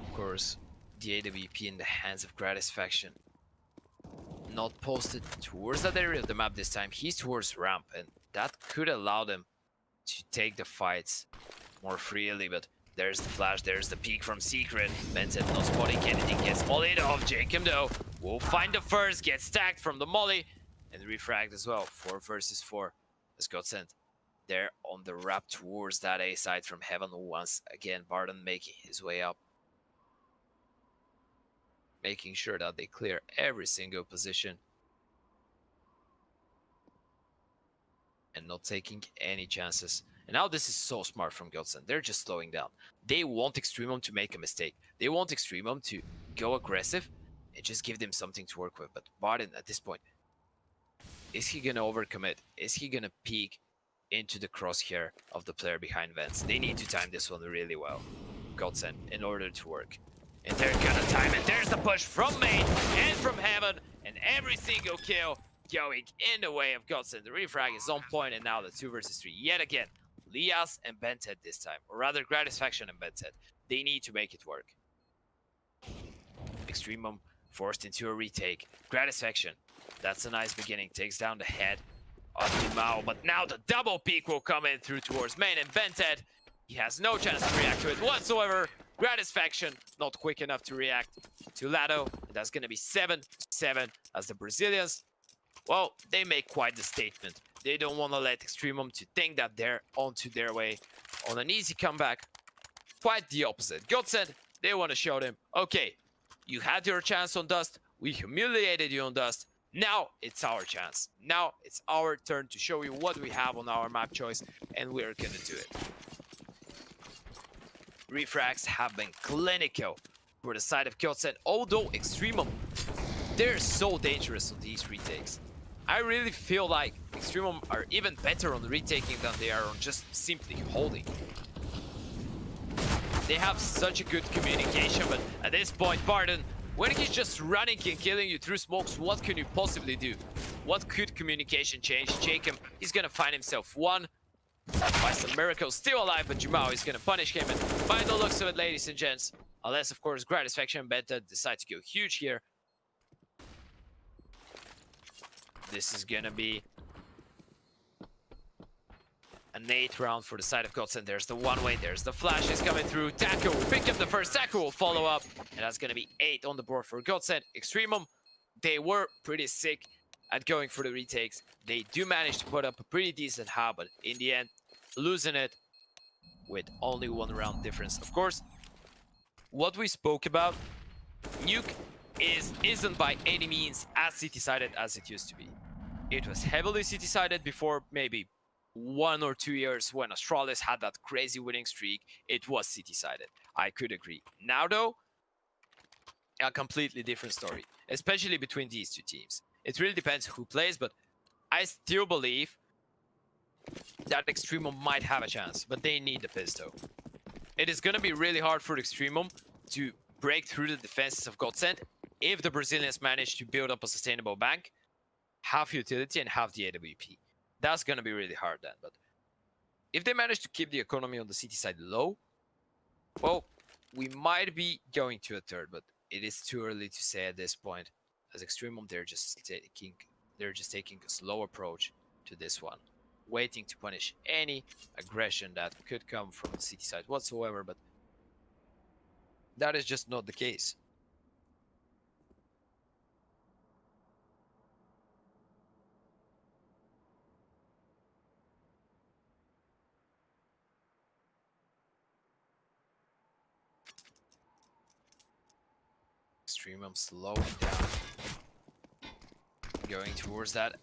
[SPEAKER 1] Of course, the AWP in the hands of Gratisfaction. Not posted towards that area of the map this time. He's towards ramp, and that could allow them to take the fights more freely, but there's the flash, there's the peek from Secret. BENTED not spotting anything, gets mollied off. Jacob though will find the first, gets stacked from the molly, and refragged as well. 4 versus 4 as GODSENT. They're on the wrap towards that A side from heaven once again. Barden making his way up, making sure that they clear every single position and not taking any chances. And now this is so smart from GODSENT. They're just slowing down. They want Extremum to make a mistake. They want Extremum to go aggressive and just give them something to work with. But Barden, at this point, is he going to overcommit? Is he going to peek into the crosshair of the player behind vents? They need to time this one really well, GODSENT, in order to work. And they're going to time it. There's the push from main and from heaven. And every single kill going in the way of GODSENT. The refrag is on point, and now the 2 versus 3 yet again. Liaz and BENTED this time, or rather Gratisfaction and BENTED. They need to make it work. Extremum forced into a retake. Gratisfaction. That's a nice beginning. Takes down the head of Dimao, but now the double peek will come in through towards main, and Bented, he has no chance to react to it whatsoever. Gratisfaction not quick enough to react to Lado, and that's gonna be 7-7 as the Brazilians, well, they make quite the statement. They don't want to let Extremum to think that they're onto their way on an easy comeback. Quite the opposite. GODSENT, they want to show them, okay, you had your chance on Dust, we humiliated you on Dust, now it's our chance. Now it's our turn to show you what we have on our map choice, and we're gonna do it. Refrags have been clinical for the side of GODSENT, although Extremum, they're so dangerous on these retakes. I really feel like Extremum are even better on the retaking than they are on just simply holding. They have such a good communication, but at this point, Barden, when he's just running and killing you through smokes, what can you possibly do? What could communication change? Jacob, he's gonna find himself one. By some miracles, still alive, but Jumao is gonna punish him. And by the looks of it, ladies and gents, unless, of course, Gratisfaction and Beta decide to go huge here, this is gonna be an 8th round for the side of GODSENT. There's the one-way, there's the flashes coming through. Taco will pick up the first, Taco will follow up, and that's gonna be 8 on the board for GODSENT. Extremum, they were pretty sick at going for the retakes. They do manage to put up a pretty decent high, but in the end, losing it with only 1 round difference. Of course, what we spoke about, Nuke isn't by any means as city-sided as it used to be. It was heavily city-sided before maybe 1 or 2 years when Astralis had that crazy winning streak. It was city-sided. I could agree. Now though, a completely different story, especially between these two teams. It really depends who plays, but I still believe that Extremum might have a chance, but they need the pistol. It is going to be really hard for Extremum to break through the defenses of GODSENT if the Brazilians manage to build up a sustainable bank, have utility, and have the AWP. That's going to be really hard then, but if they manage to keep the economy on the city side low, well, we might be going to a third, but it is too early to say at this point. As Extremum, they're just taking a slow approach to this one, waiting to punish any aggression that could come from the city side whatsoever, but that is just not the case. Extremum slowing down, going towards that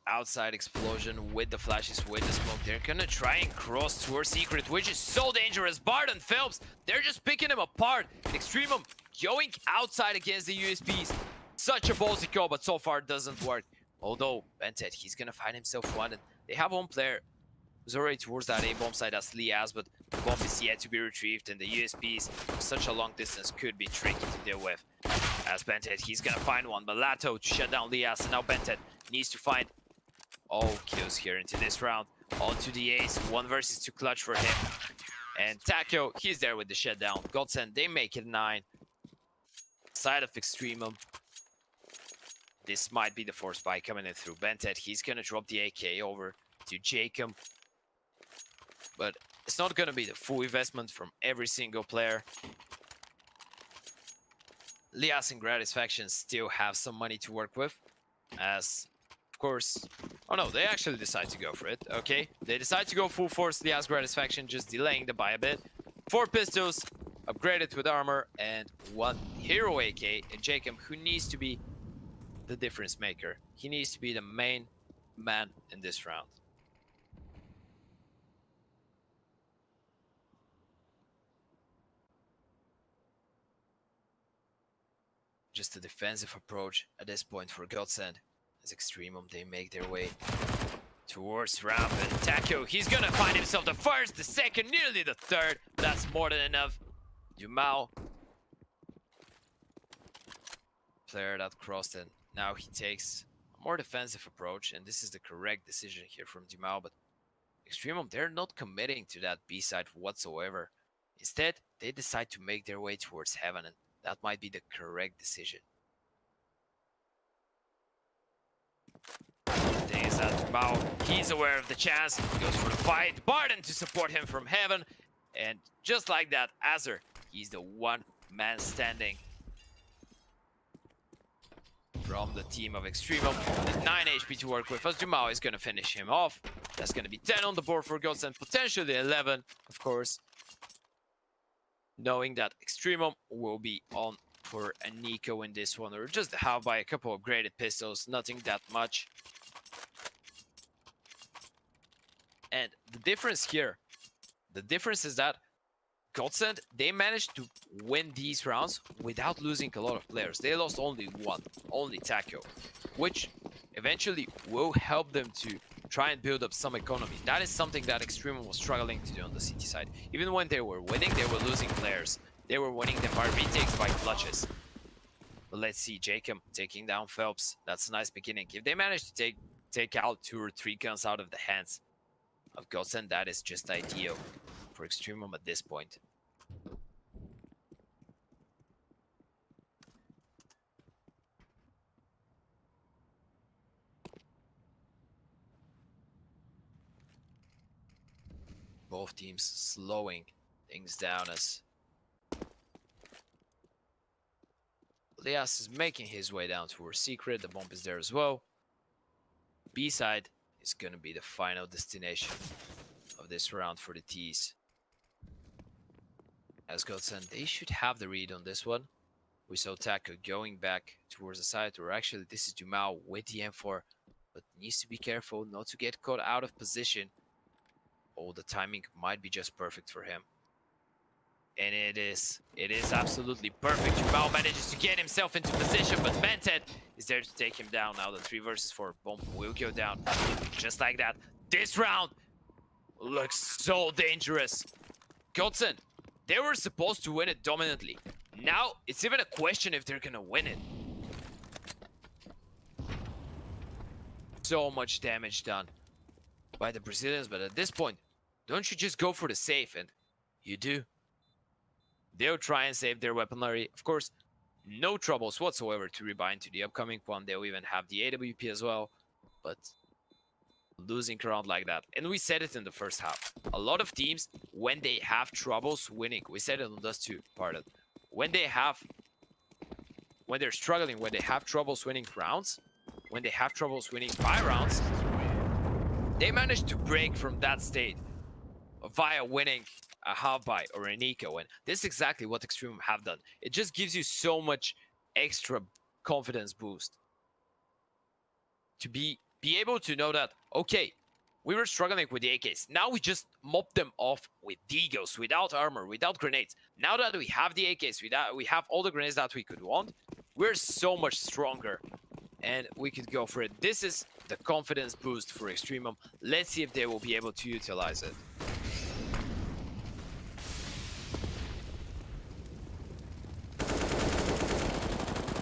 [SPEAKER 1] outside explosion with the flashes, with the smoke. They're gonna try and cross towards Secret, which is so dangerous. Bard and Phelps, they're just picking him apart. Extremum going outside against the USPs. Such a ballsy call, but so far it doesn't work. Although Bented, he's gonna find himself one, and they have one player who's already towards that A-bomb side, that's Liaz, but the bomb is yet to be retrieved, and the USPs from such a long distance could be tricky to deal with. As Bented, he's gonna find one, but Lato to shut down Liaz, and now Bented needs to find all kills here into this round. Onto the ace, 1 versus 2 clutch for him. And Taco, he's there with the shutdown. GODSENT, they make it 9. Side of Extremum. This might be the force buy coming in through. Bented, he's gonna drop the AK over to Jacob. But it's not gonna be the full investment from every single player. Lias and Gratisfaction still have some money to work with. As, of course... Oh no, they actually decide to go for it. Okay, they decide to go full force Lias Gratisfaction, just delaying the buy a bit. 4 pistols, upgraded with armor, and 1 hero AK. And Jacob, who needs to be the difference maker. He needs to be the main man in this round. Just a defensive approach at this point for GODSENT. As Extremum, they make their way towards ramp, and Taco, he's gonna find himself the first, the second, nearly the third. That's more than enough. Jumao, player that crossed, and now he takes a more defensive approach, and this is the correct decision here from Jumao, but Extremum, they're not committing to that B side whatsoever. Instead, they decide to make their way towards heaven, and that might be the correct decision. The thing is that Mao, he's aware of the chance, he goes for the fight, Barden to support him from heaven, and just like that, Azur, he's the one man standing from the team of Extremum, with 9 HP to work with, as Jumao is going to finish him off. That's going to be 10 on the board for GODSENT, potentially 11, of course. Knowing that Extremum will be on for a Nico in this one, or just have by a couple of graded pistols, nothing that much. And the difference here, the difference is that GODSENT, they managed to win these rounds without losing a lot of players. They lost only one, only Taco, which eventually will help them to try and build up some economy. That is something that Extremum was struggling to do on the CT side. Even when they were winning, they were losing players. They were winning them by retakes, by clutches. But let's see, Jacob taking down Phelps. That's a nice beginning. If they manage to take out 2 or 3 guns out of the hands of GODSENT, that is just ideal for Extremum at this point. Both teams slowing things down as Lias is making his way down towards Secret. The bomb is there as well. B side is going to be the final destination of this round for the T's. As GODSENT, they should have the read on this one. We saw Taco going back towards the side, or actually this is Jumao with the M4, but needs to be careful not to get caught out of position. Oh, the timing might be just perfect for him. And it is absolutely perfect. Jumao manages to get himself into position, but Mented is there to take him down. Now the 3 versus 4 bomb will go down. Just like that. This round looks so dangerous. GODSENT, they were supposed to win it dominantly. Now, it's even a question if they're gonna win it. So much damage done by the Brazilians, but at this point, don't you just go for the safe? And you do. They'll try and save their weaponry. Of course, no troubles whatsoever to rebind to the upcoming one. They'll even have the AWP as well. But losing ground like that. And we said it in the first half. A lot of teams, when they have troubles winning, we said it on Dust 2, pardon. When they're struggling, when they have troubles winning rounds, when they have troubles winning by rounds, they manage to break from that state via winning a half buy or an eco, and this is exactly what Extremum have done. It just gives you so much extra confidence boost to be able to know that, okay, we were struggling with the AKs. Now we just mop them off with Deagles, without armor, without grenades. Now that we have the AKs, we have all the grenades that we could want, we're so much stronger. And we could go for it. This is the confidence boost for Extremum. Let's see if they will be able to utilize it.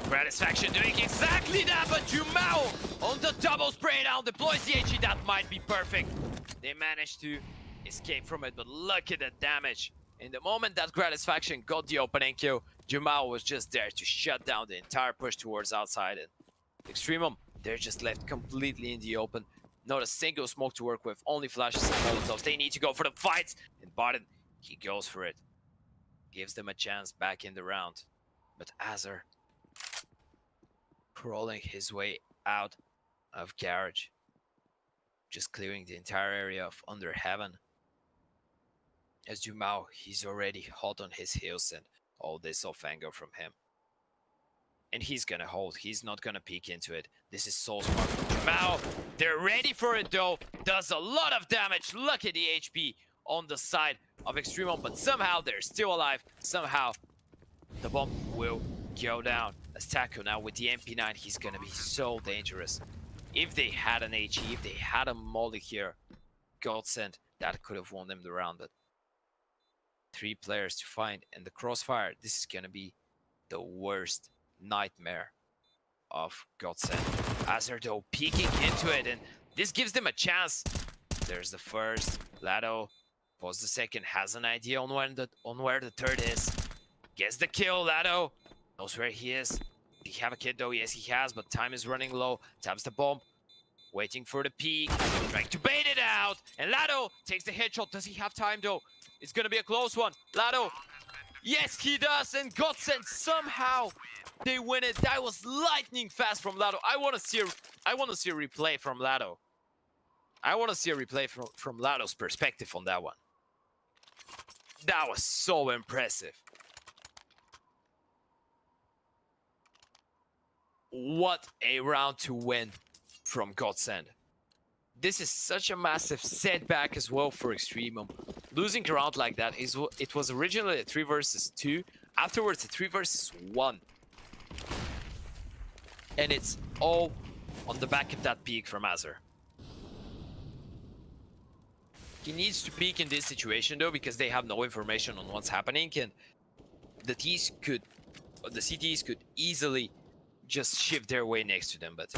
[SPEAKER 1] Gratisfaction doing exactly that, but Jumao on the double spray down deploys the HE. That might be perfect. They managed to escape from it, but look at the damage. In the moment that Gratisfaction got the opening kill, Jumao was just there to shut down the entire push towards outside. And Extremum, they're just left completely in the open. Not a single smoke to work with, only flashes and molotovs. They need to go for the fights. And Barden, he goes for it. Gives them a chance back in the round. But Azur, crawling his way out of garage. Just clearing the entire area of under heaven. As Jumao, he's already hot on his heels and all this off angle from him. And he's gonna hold. He's not gonna peek into it. This is so smart from Jumao. They're ready for it though. Does a lot of damage. Look at the HP on the side of Extremum, but somehow they're still alive. Somehow the bomb will go down. As Taco now with the MP9, he's gonna be so dangerous. If they had an HE, if they had a molly here, GODSENT, that could have won them the round. But 3 players to find, and the crossfire, this is gonna be the worst nightmare of GODSENT. Azur though peeking into it, and this gives them a chance. There's the first. Lado Pause the second, has an idea on where the third is. Gets the kill, Lado. Knows where he is. Did he have a kid though? Yes, he has, but time is running low. Taps the bomb. Waiting for the peak. Trying to bait it out. And Lado takes the headshot. Does he have time though? It's gonna be a close one. Lado. Yes, he does. And GODSENT somehow they win it. That was lightning fast from Lado. I want to see a replay from Lado. I want to see a replay from Lado's perspective on that one. That was so impressive. What a round to win from GODSENT. This is such a massive setback as well for EXTREMUM. Losing a round like that it was originally a 3 versus 2. Afterwards a 3 versus 1. And it's all on the back of that peek from Azure. He needs to peek in this situation though, because they have no information on what's happening, and the CTs could easily just shift their way next to them. But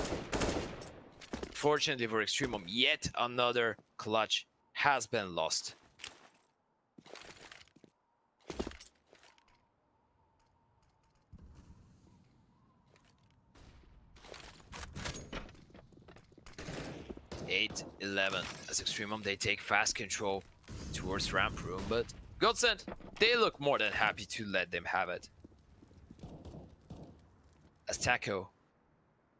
[SPEAKER 1] fortunately for EXTREMUM, yet another clutch has been lost. Eight 11 as EXTREMUM, they take fast control towards ramp room, but GODSENT, they look more than happy to let them have it. As Taco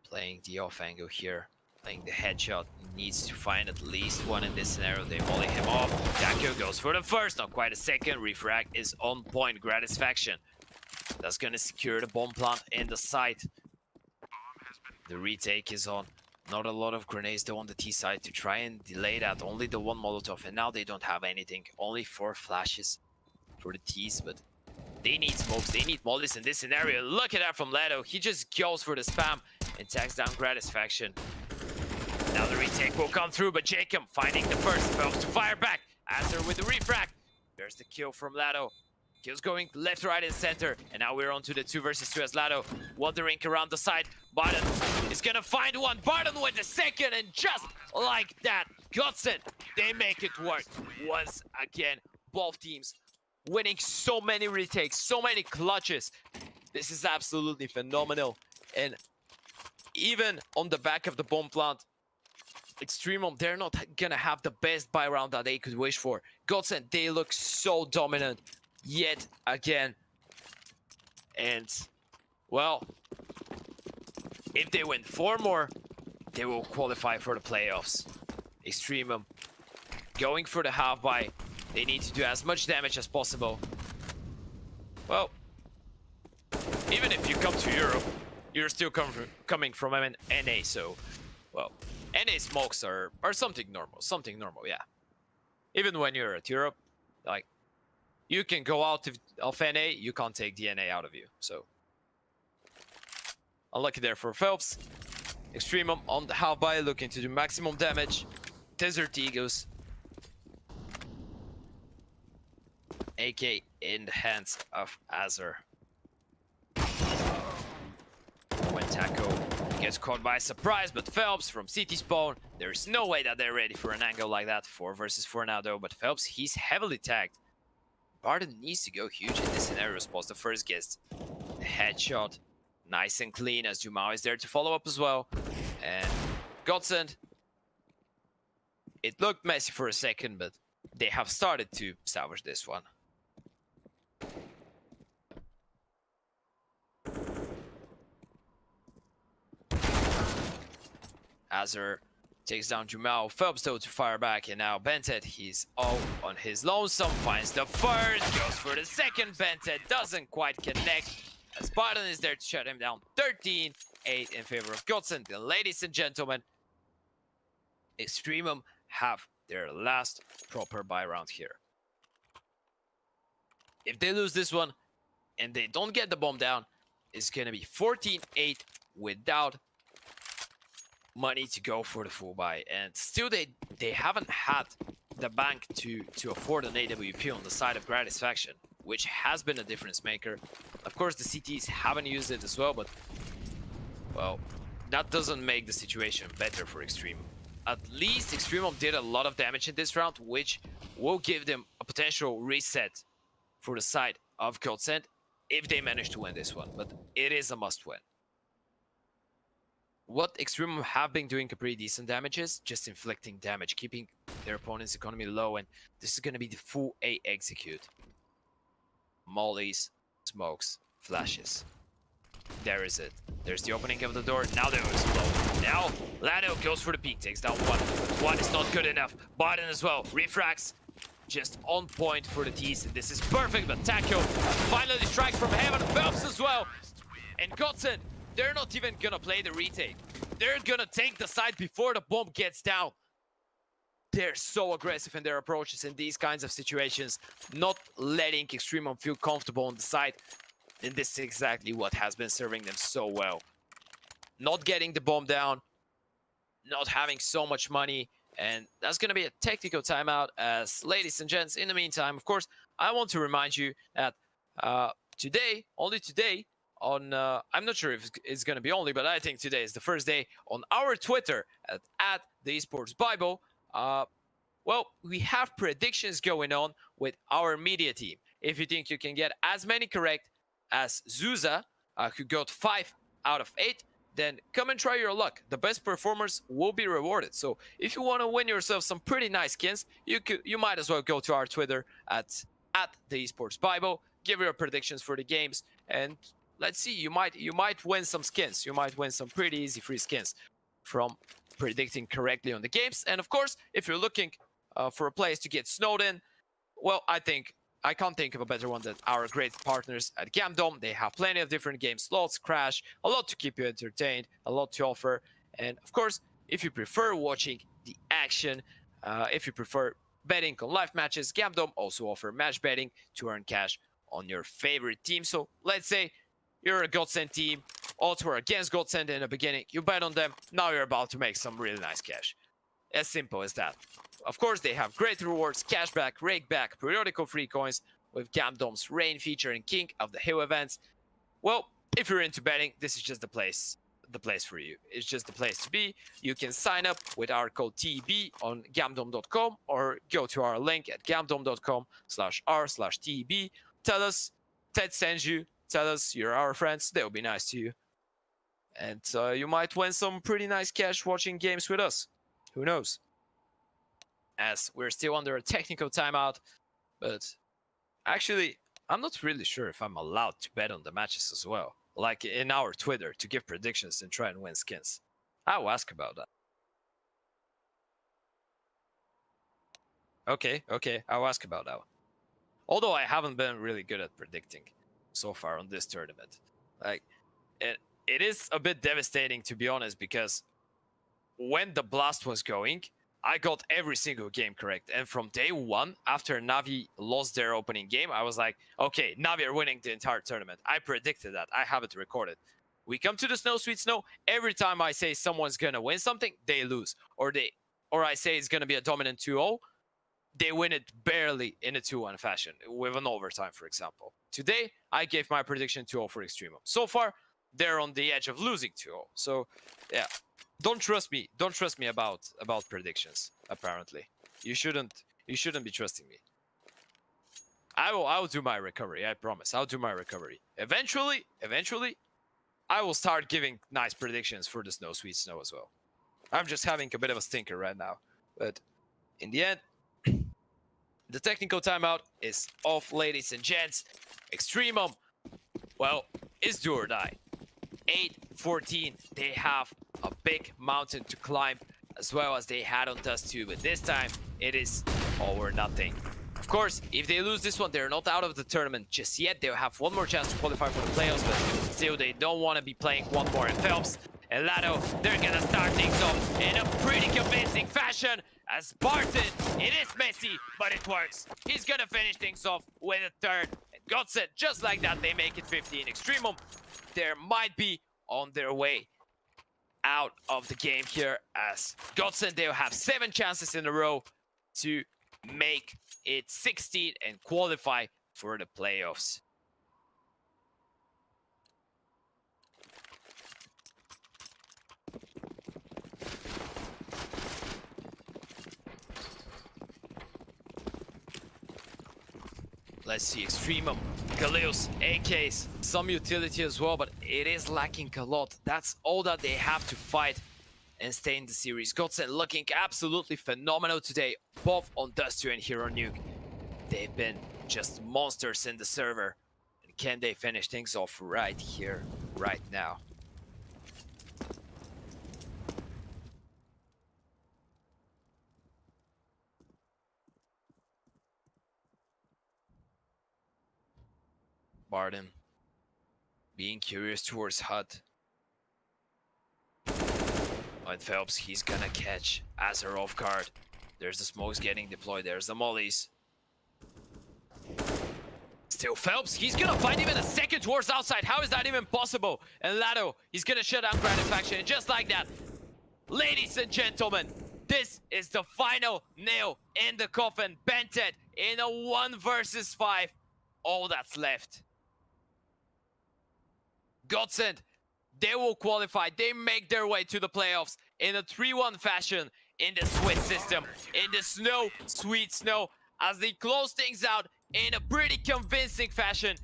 [SPEAKER 1] playing the off angle here, playing the headshot, needs to find at least one in this scenario. They volley him off. Taco goes for the first, not quite a second. Refrag is on point. Gratisfaction. That's gonna secure the bomb plant in the site. The retake is on. Not a lot of grenades though on the T side to try and delay that. Only the one Molotov, and now they don't have anything. Only 4 flashes for the T's, but they need smokes, they need mollies in this scenario. Look at that from Lado. He just goes for the spam and tags down Gratisfaction. Now the retake will come through, but Jacob finding the first, fails to fire back. Azure with the refrag. There's the kill from Lado. Kills going left, right, and center. And now we're on to the 2 versus 2 as Lado wandering around the side. Barton is gonna find one. Barton with the second, and just like that, GODSENT, they make it work. Once again, both teams winning so many retakes, so many clutches. This is absolutely phenomenal. And even on the back of the bomb plant, EXTREMUM, they're not gonna have the best buy round that they could wish for. GODSENT, they look so dominant yet again. And, well, if they win 4 more, they will qualify for the playoffs. EXTREMUM going for the half buy. They need to do as much damage as possible. Well, even if you come to Europe, you're still coming from NA, so, well, NA smokes are something normal, yeah. Even when you're at Europe, like, you can go out of NA, you can't take the NA out of you, so. Unlucky there for Phelps. EXTREMUM on the half buy, looking to do maximum damage. Desert Eagles. AK in the hands of Azure. When Taco gets caught by surprise, but Phelps from CT spawn, there's no way that they're ready for an angle like that. 4 versus 4 now though, but Phelps, he's heavily tagged. Barton needs to go huge in this scenario, spots the first guest. The headshot, nice and clean as Jumao is there to follow up as well. And GODSENT, it looked messy for a second, but they have started to salvage this one. Azure takes down Jumao. Phelps though to fire back, and now Bentet, he's all on his lonesome, finds the first, goes for the second. Bentet doesn't quite connect as Barton is there to shut him down. 13-8 in favor of GODSENT. And ladies and gentlemen, EXTREMUM have their last proper buy round here. If they lose this one and they don't get the bomb down, it's gonna be 14-8 without money to go for the full buy. And still they haven't had the bank to afford an AWP on the side of Gratisfaction, which has been a difference maker. Of course the CTs haven't used it as well, but well, that doesn't make the situation better for EXTREMUM. At least EXTREMUM did a lot of damage in this round, which will give them a potential reset for the side of GODSENT if they manage to win this one. But it is a must-win. What EXTREMUM have been doing a pretty decent damage is just inflicting damage, keeping their opponent's economy low, and this is going to be the full A execute. Mollies, smokes, flashes. There is it. There's the opening of the door. Now they will explode. Now, Lado goes for the peek, takes down one. One is not good enough. Biden as well. Refrags. Just on point for the T's. This is perfect, but Taco finally strikes from heaven. Phelps as well. And GODSENT, they're not even gonna play the retake. They're gonna take the side before the bomb gets down. They're so aggressive in their approaches in these kinds of situations, not letting EXTREMUM feel comfortable on the side. And this is exactly what has been serving them so well. Not getting the bomb down, not having so much money, and that's going to be a technical timeout. As ladies and gents, in the meantime, of course, I want to remind you that today, only today, on I'm not sure if it's going to be only, but I think today is the first day on our Twitter at the Esports Bible. Well, we have predictions going on with our media team. If you think you can get as many correct as Zuza, who got 5 out of 8, then come and try your luck. The best performers will be rewarded. So if you want to win yourself some pretty nice skins, you might as well go to our Twitter at the Esports Bible, give your predictions for the games, and let's see, you might win some skins. You might win some pretty easy free skins from predicting correctly on the games. And of course, if you're looking for a place to get snowed in, well, I can't think of a better one than our great partners at Gamdom. They have plenty of different game slots, Crash, a lot to keep you entertained, a lot to offer. And of course, if you prefer watching the action, if you prefer betting on live matches, Gamdom also offer match betting to earn cash on your favorite team. So let's say you're a GODSENT team, odds were against GODSENT in the beginning, you bet on them, now you're about to make some really nice cash. As simple as that. Of course, they have great rewards, cashback, rakeback, periodical free coins with Gamdom's Rain feature and King of the Hill events. Well, if you're into betting, this is just the place for you. It's just the place to be. You can sign up with our code TEB on gamdom.com or go to our link at gamdom.com/r/TEB. Tell us Ted sends you. Tell us you're our friends. They'll be nice to you. And you might win some pretty nice cash watching games with us. Who knows? As we're still under a technical timeout, but actually, I'm not really sure if I'm allowed to bet on the matches as well, like in our Twitter, to give predictions and try and win skins. I'll ask about that. Okay, I'll ask about that one. Although I haven't been really good at predicting so far on this tournament. Like, it is a bit devastating, to be honest, because when the blast was going, I got every single game correct. And from day one, after Navi lost their opening game, I was like, okay, Navi are winning the entire tournament. I predicted that. I have it recorded. We come to the Snow Sweet Snow. Every time I say someone's going to win something, they lose. Or I say it's going to be a dominant 2-0, they win it barely in a 2-1 fashion, with an overtime, for example. Today, I gave my prediction 2-0 for EXTREMUM. So far, they're on the edge of losing 2-0. So, yeah. Don't trust me. Don't trust me about predictions. Apparently, you shouldn't be trusting me. I will do my recovery. I promise. I'll do my recovery. Eventually, I will start giving nice predictions for the Snow Sweet Snow as well. I'm just having a bit of a stinker right now, but in the end, the technical timeout is off, ladies and gents. EXTREMUM, well, is do or die. 8-14. They have a big mountain to climb, as well as they had on Dust 2, but this time it is all or nothing. Of course, if they lose this one, they're not out of the tournament just yet. They'll have one more chance to qualify for the playoffs, but still they don't want to be playing one more in Phelps. And Lado, they're gonna start things off in a pretty convincing fashion. As Barton, it is messy, but it works. He's gonna finish things off with a third. And GODSENT, just like that, they make it 15. EXTREMUM, they might be on their way out of the game here, as GODSENT, they'll have 7 chances in a row to make it 16 and qualify for the playoffs. Let's see, Extremum, Galeos, AKs, some utility as well, but it is lacking a lot. That's all that they have to fight and stay in the series. GODSENT looking absolutely phenomenal today, both on Dustio and Hero Nuke. They've been just monsters in the server. And can they finish things off right here, right now? Barden being curious towards HUD. And Phelps, he's gonna catch Azar off guard. There's the smokes getting deployed. There's the mollies. Still Phelps, he's gonna find even a second towards outside. How is that even possible? And Lado, he's gonna shut down Gratifaction. And just like that, ladies and gentlemen, this is the final nail in the coffin. Bented in a 1 versus 5. All that's left. GODSENT, they will qualify. They make their way to the playoffs in a 3-1 fashion in the Swiss system, in the snow, sweet snow, as they close things out in a pretty convincing fashion.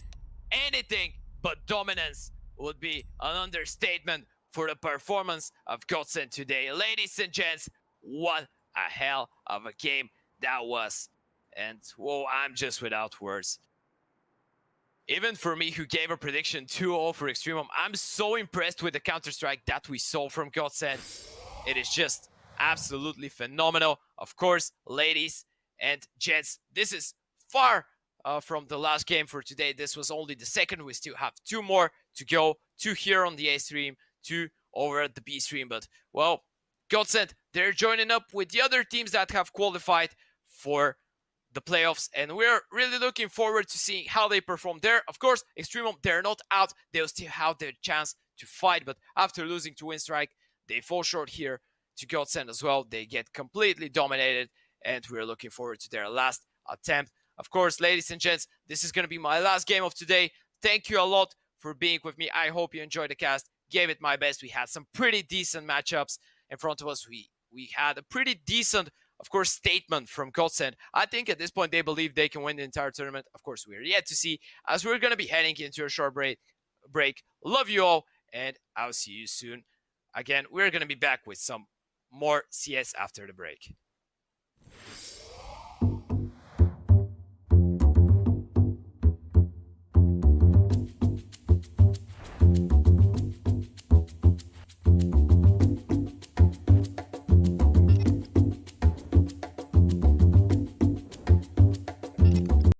[SPEAKER 1] Anything but dominance would be an understatement for the performance of GODSENT today. Ladies and gents, what a hell of a game that was. And whoa, I'm just without words. Even for me, who gave a prediction 2-0 for Extremum, I'm so impressed with the Counter-Strike that we saw from GODSENT. It is just absolutely phenomenal. Of course, ladies and gents, this is far from the last game for today. This was only the second. We still have 2 more to go. 2 here on the A stream, 2 over at the B stream. But, well, GODSENT, they're joining up with the other teams that have qualified for the playoffs, and we're really looking forward to seeing how they perform there. Of course, Extremum, they're not out. They'll still have their chance to fight, but after losing to Winstrike, they fall short here to GODSENT as well. They get completely dominated, and we're looking forward to their last attempt. Of course, ladies and gents, this is going to be my last game of today. Thank you a lot for being with me. I hope you enjoyed the cast. Gave it my best. We had some pretty decent matchups in front of us. We had a pretty decent, of course, statement from GODSENT. I think at this point they believe they can win the entire tournament. Of course, we're yet to see, as we're going to be heading into a short break. Love you all, and I'll see you soon. Again, we're going to be back with some more CS after the break.